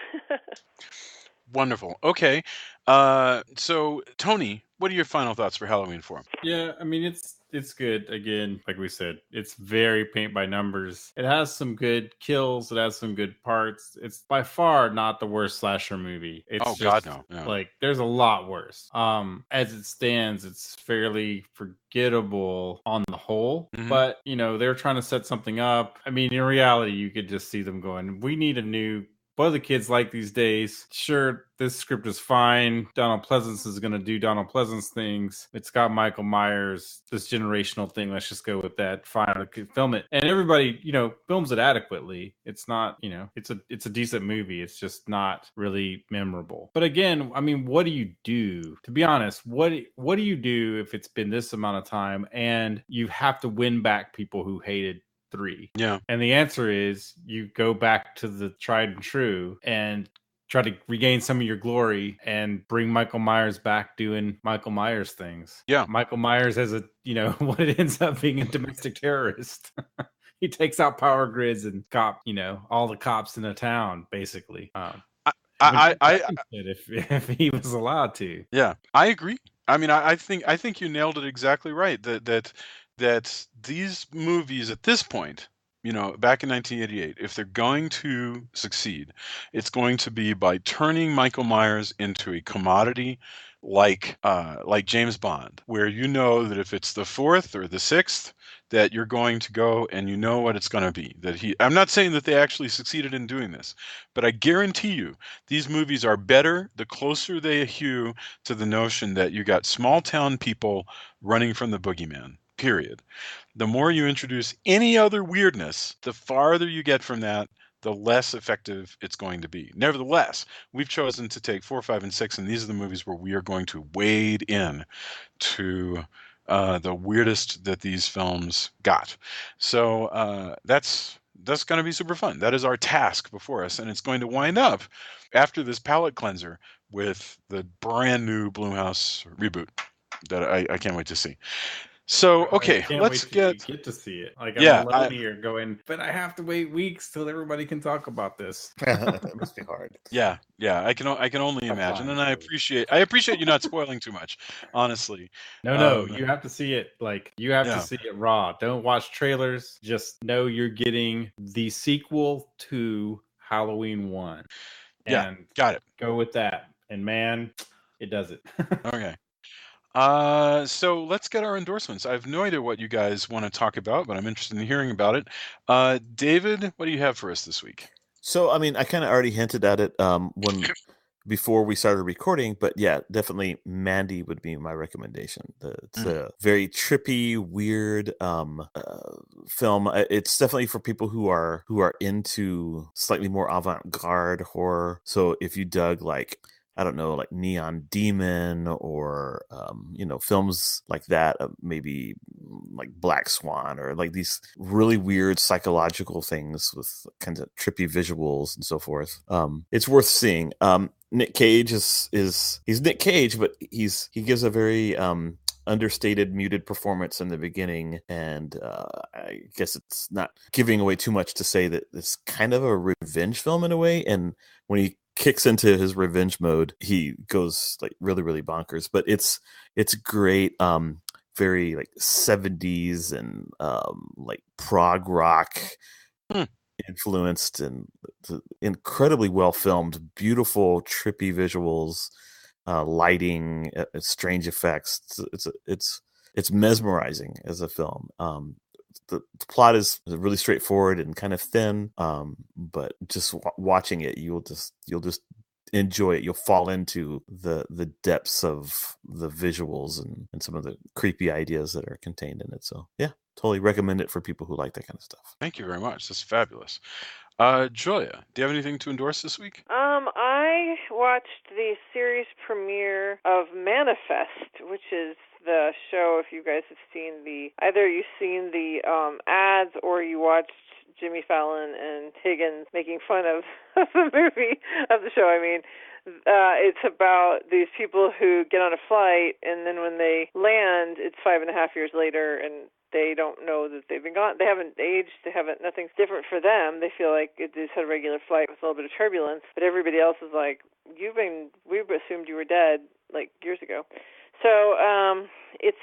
Wonderful. Okay. So Tony, what are your final thoughts for Halloween 4? Yeah, I mean it's good. Again, like we said, it's very paint by numbers. It has some good kills. It has some good parts. It's by far not the worst slasher movie. It's God, no. Yeah. Like, there's a lot worse. As it stands, it's fairly forgettable on the whole. Mm-hmm. But they're trying to set something up. I mean, in reality, you could just see them going, we need a new. What do the kids like these days? Sure, this script is fine. Donald Pleasance is going to do Donald Pleasance things. It's got Michael Myers, this generational thing. Let's just go with that. Fine, film it. And everybody, films it adequately. It's not, it's a decent movie. It's just not really memorable. But again, I mean, what do you do? To be honest, what do you do if it's been this amount of time and you have to win back people who hated 3? Yeah. And the answer is you go back to the tried and true and try to regain some of your glory and bring Michael Myers back doing Michael Myers things. Yeah. Michael Myers has what it ends up being a domestic terrorist. He takes out power grids and all the cops in the town, basically. If he was allowed to. Yeah, I agree. I mean, I think you nailed it exactly right. That these movies at this point, back in 1988, if they're going to succeed, it's going to be by turning Michael Myers into a commodity, like James Bond, where you know that if it's the fourth or the sixth, that you're going to go and you know what it's going to be. I'm not saying that they actually succeeded in doing this, but I guarantee you these movies are better the closer they hew to the notion that you got small town people running from the boogeyman. Period. The more you introduce any other weirdness, the farther you get from that, the less effective it's going to be. Nevertheless, we've chosen to take 4, 5, and 6, and these are the movies where we are going to wade in to the weirdest that these films got. So that's going to be super fun. That is our task before us, and it's going to wind up after this palate cleanser with the brand new Blumhouse reboot that I can't wait to see. So okay, let's get to see it. Like Yeah, I'm alone here going, but I have to wait weeks till everybody can talk about this. It must be hard. Yeah, I can only imagine, and I appreciate you not spoiling too much, honestly. No, you have to see it. Like you have Yeah. to see it raw. Don't watch trailers. Just know you're getting the sequel to Halloween 1. Yeah, And got it. go with that. And man, it does it. Okay. So let's get our endorsements. I have no idea what you guys want to talk about, but I'm interested in hearing about it. David, what do you have for us this week? So, I mean, I kind of already hinted at it before we started recording, but yeah, definitely Mandy would be my recommendation. It's a very trippy, weird film. It's definitely for people who are into slightly more avant-garde horror. So if you dug like, I don't know, like Neon Demon or, films like that, maybe like Black Swan or like these really weird psychological things with kinds of trippy visuals and so forth. It's worth seeing. Nick Cage he's Nick Cage, but he gives a very understated, muted performance in the beginning, and I guess it's not giving away too much to say that it's kind of a revenge film in a way, and when he kicks into his revenge mode, he goes like really, really bonkers. But it's great, very like 70s and like prog rock influenced, and incredibly well filmed, beautiful, trippy visuals, lighting, strange effects. It's mesmerizing as a film. The plot is really straightforward and kind of thin, but just watching it, you'll just enjoy it. You'll fall into the depths of the visuals and some of the creepy ideas that are contained in it. So yeah, totally recommend it for people who like that kind of stuff. Thank you very much. That's fabulous. Julia, do you have anything to endorse this week? I watched the series premiere of Manifest, which is the show. If you guys have seen either you've seen the ads or you watched Jimmy Fallon and Higgins making fun of the movie of the show. I mean, it's about these people who get on a flight, and then when they land, it's 5.5 years later, and they don't know that they've been gone. They haven't aged. Nothing's different for them. They feel like it just had a regular flight with a little bit of turbulence, but everybody else is like, we've assumed you were dead like years ago. So it's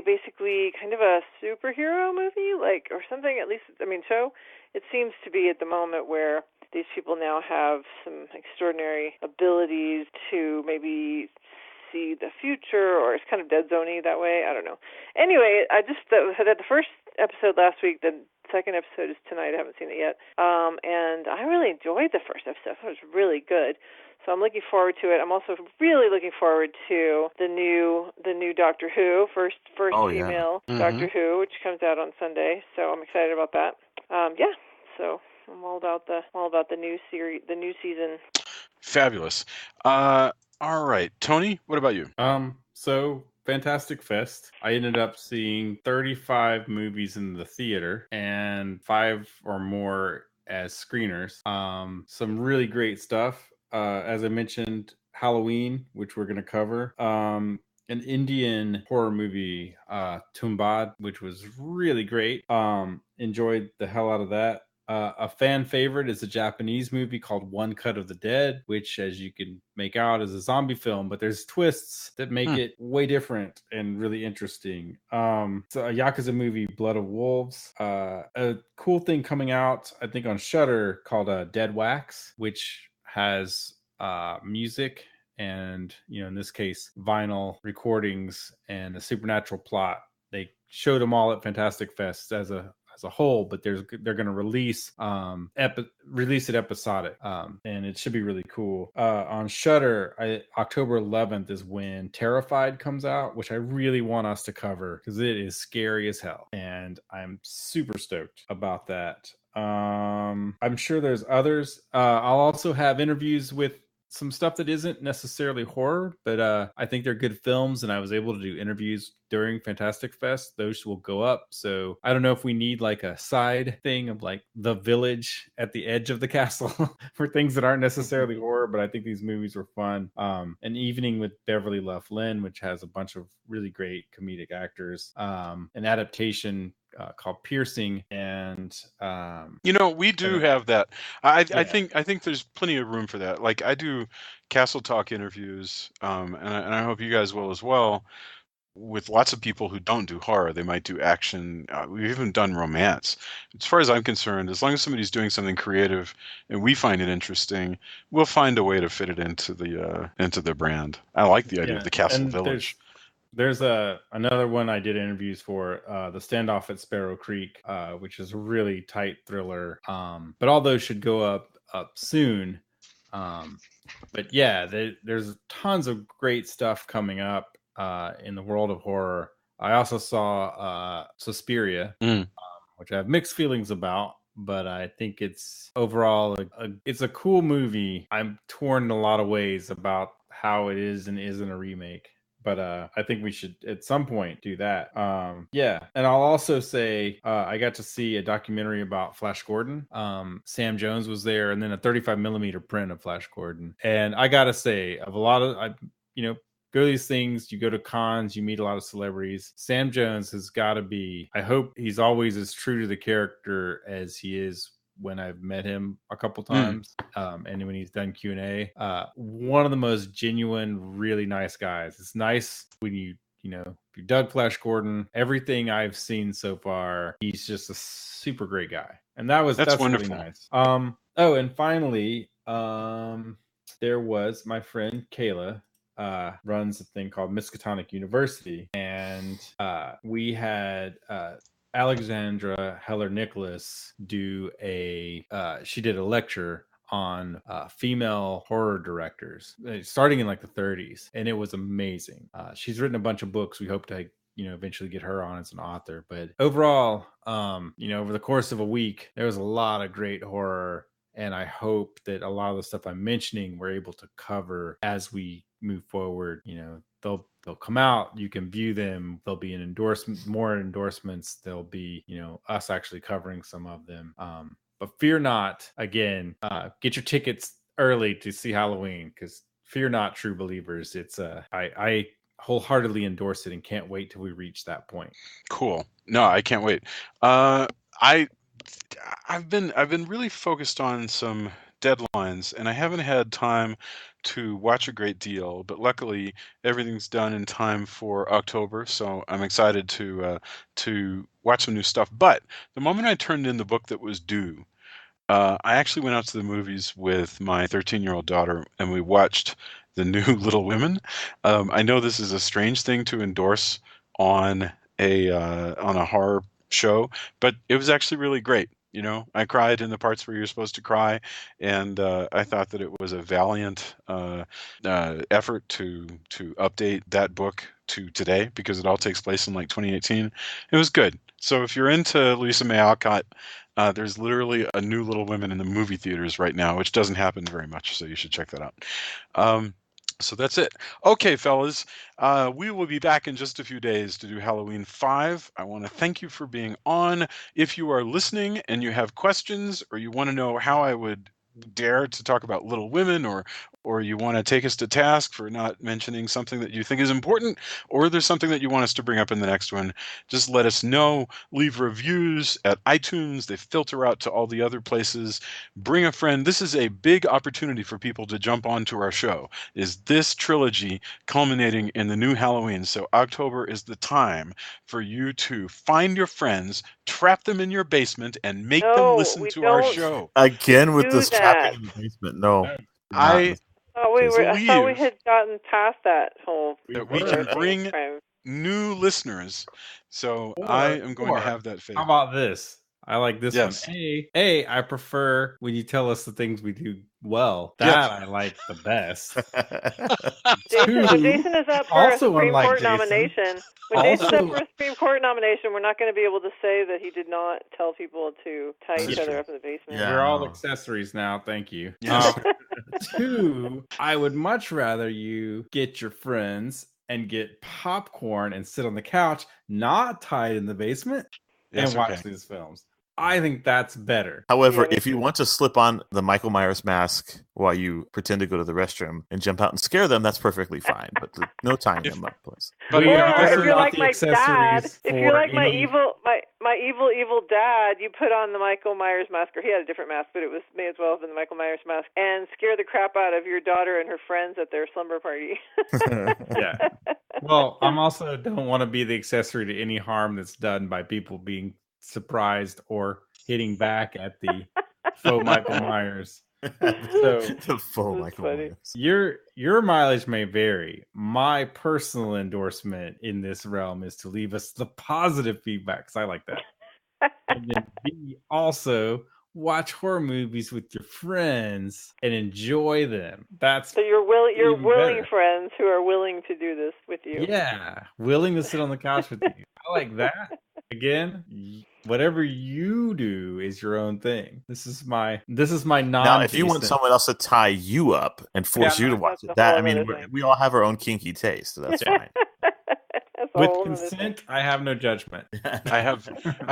basically kind of a superhero movie, or something, at least, show. It seems to be at the moment where these people now have some extraordinary abilities to maybe see the future, or it's kind of dead zone-y that way. I don't know. Anyway, I just had the first episode last week. The second episode is tonight. I haven't seen it yet. And I really enjoyed the first episode. I thought it was really good. So I'm looking forward to it. I'm also really looking forward to the new Doctor Who, first female Doctor Who, which comes out on Sunday. So I'm excited about that. So I'm all about the new series, the new season. Fabulous. All right, Tony, what about you? So Fantastic Fest. I ended up seeing 35 movies in the theater and 5 or more as screeners. Some really great stuff. as I mentioned, Halloween, which we're going to cover. An Indian horror movie, Tumbad, which was really great. Enjoyed the hell out of that. A fan favorite is a Japanese movie called One Cut of the Dead, which, as you can make out, is a zombie film, but there's twists that make it way different and really interesting. So a Yakuza movie, Blood of Wolves. A cool thing coming out, I think, on Shudder called Dead Wax, which has music and, in this case, vinyl recordings and a supernatural plot. They showed them all at Fantastic Fest as a whole, but they're going to release it episodic, and it should be really cool. On Shudder, October 11th is when Terrified comes out, which I really want us to cover because it is scary as hell, and I'm super stoked about that. I'm sure there's others. I'll also have interviews with some stuff that isn't necessarily horror, but I think they're good films, and I was able to do interviews during Fantastic Fest. Those will go up. So I don't know if we need like a side thing of like the village at the edge of the castle for things that aren't necessarily horror, but I think these movies were fun. An Evening with Beverly Luff Lynn, which has a bunch of really great comedic actors. An adaptation called Piercing, and we do have that. I think there's plenty of room for that. Like, I do Castle Talk interviews, and I hope you guys will as well, with lots of people who don't do horror. They might do action. We've even done romance. As far as I'm concerned, as long as somebody's doing something creative and we find it interesting, we'll find a way to fit it into the brand. I like the idea of the Castle Village. There's another one I did interviews for, The Standoff at Sparrow Creek, which is a really tight thriller. But all those should go up soon. But yeah, there's tons of great stuff coming up in the world of horror. I also saw Suspiria, which I have mixed feelings about, but I think it's overall it's a cool movie. I'm torn in a lot of ways about how it is and isn't a remake. But I think we should at some point do that. Yeah. And I'll also say I got to see a documentary about Flash Gordon. Sam Jones was there, and then a 35 millimeter print of Flash Gordon. And I got to say, of a lot of, go to these things, you go to cons, you meet a lot of celebrities. Sam Jones has got to be, I hope he's always as true to the character as he is when I've met him a couple times, and when he's done Q&A. One of the most genuine, really nice guys. It's nice when you dug Flash Gordon. Everything I've seen so far, he's just a super great guy, and that's wonderful. Really nice. And finally, there was my friend Kayla. Runs a thing called Miskatonic University, and we had Alexandra Heller Nicholas she did a lecture on female horror directors starting in like the 30s, and it was amazing. She's written a bunch of books. We hope to eventually get her on as an author, but overall, over the course of a week, there was a lot of great horror, and I hope that a lot of the stuff I'm mentioning we're able to cover as we move forward. They'll come out, you can view them, there'll be more endorsements, there'll be us actually covering some of them, but fear not, again, get your tickets early to see Halloween, because fear not, true believers. It's I wholeheartedly endorse it and can't wait till we reach that point. Cool. No, I can't wait. I've been really focused on some deadlines, and I haven't had time to watch a great deal, but luckily everything's done in time for October, so I'm excited to watch some new stuff. But the moment I turned in the book that was due, I actually went out to the movies with my 13-year-old daughter, and we watched the new Little Women. I know this is a strange thing to endorse on a horror show, but it was actually really great. I cried in the parts where you're supposed to cry, and I thought that it was a valiant effort to update that book to today, because it all takes place in like 2018. It was good. So if you're into Louisa May Alcott, there's literally a new Little Women in the movie theaters right now, which doesn't happen very much, so you should check that out. So that's it. Okay, fellas, we will be back in just a few days to do Halloween 5. I want to thank you for being on. If you are listening and you have questions, or you want to know how I would dare to talk about Little Women, or you want to take us to task for not mentioning something that you think is important, or there's something that you want us to bring up in the next one, just let us know. Leave reviews at iTunes. They filter out to all the other places. Bring a friend. This is a big opportunity for people to jump onto our show. Is this trilogy culminating in the new Halloween? So October is the time for you to find your friends, trap them in your basement, and make them No, listen we to our don't show. Again with do this that. trapping in the basement. No, No. I I thought we believe had gotten past that whole that we were. can thing bring of crime. new listeners. So I am going to have that faith. How about this? I like this Yes. one. I prefer when you tell us the things we do well. Yes. That I like the best. Jason, when Two, Jason is up for a also Supreme unlike Court Jason, nomination, when Jason's up also- for a Supreme Court nomination, we're not going to be able to say that he did not tell people to tie That's each other true. up in the basement. Yeah. we're all no. accessories now. Thank you. Yes. Two, I would much rather you get your friends and get popcorn and sit on the couch, not tied in the basement, Yes, and watch okay. these films. I think that's better. However, Yeah, me if you too. want to slip on the Michael Myers mask while you pretend to go to the restroom and jump out and scare them, that's perfectly fine. But no tying them up, please. But We Or are also if you're not like the my dad, accessories if you're for like my any- evil dad, you put on the Michael Myers mask, or he had a different mask, but it was may as well have been the Michael Myers mask, and scare the crap out of your daughter and her friends at their slumber party. Yeah. Well, I'm also don't want to be the accessory to any harm that's done by people being surprised or hitting back at the faux Michael Myers. So The faux That's Michael funny. Myers. your mileage may vary. My personal endorsement in this realm is to leave us the positive feedback because I like that. And then B, also watch horror movies with your friends and enjoy them. That's So you're willing Even better. friends who are willing to do this with you. yeah, willing to sit on the couch with you. I like that. Again, whatever you do is your own thing. This is my non. Now, if you want someone else to tie you up and force Yeah, you to watch that's it, a that whole I mean, other thing. we all have our own kinky taste, so that's fine. That's a with whole other thing. consent, I have no judgment. I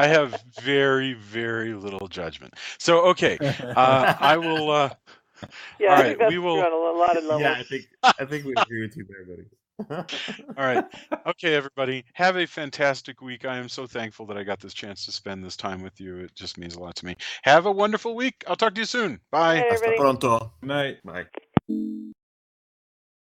have very, very little judgment. So okay, I will. Yeah, all I right, think that's we will- true on a lot of levels. Yeah, I think we agree with you there, buddy. All right. Okay, everybody. Have a fantastic week. I am so thankful that I got this chance to spend this time with you. It just means a lot to me. Have a wonderful week. I'll talk to you soon. Bye. Hey, Hasta everybody. pronto. Night. Bye.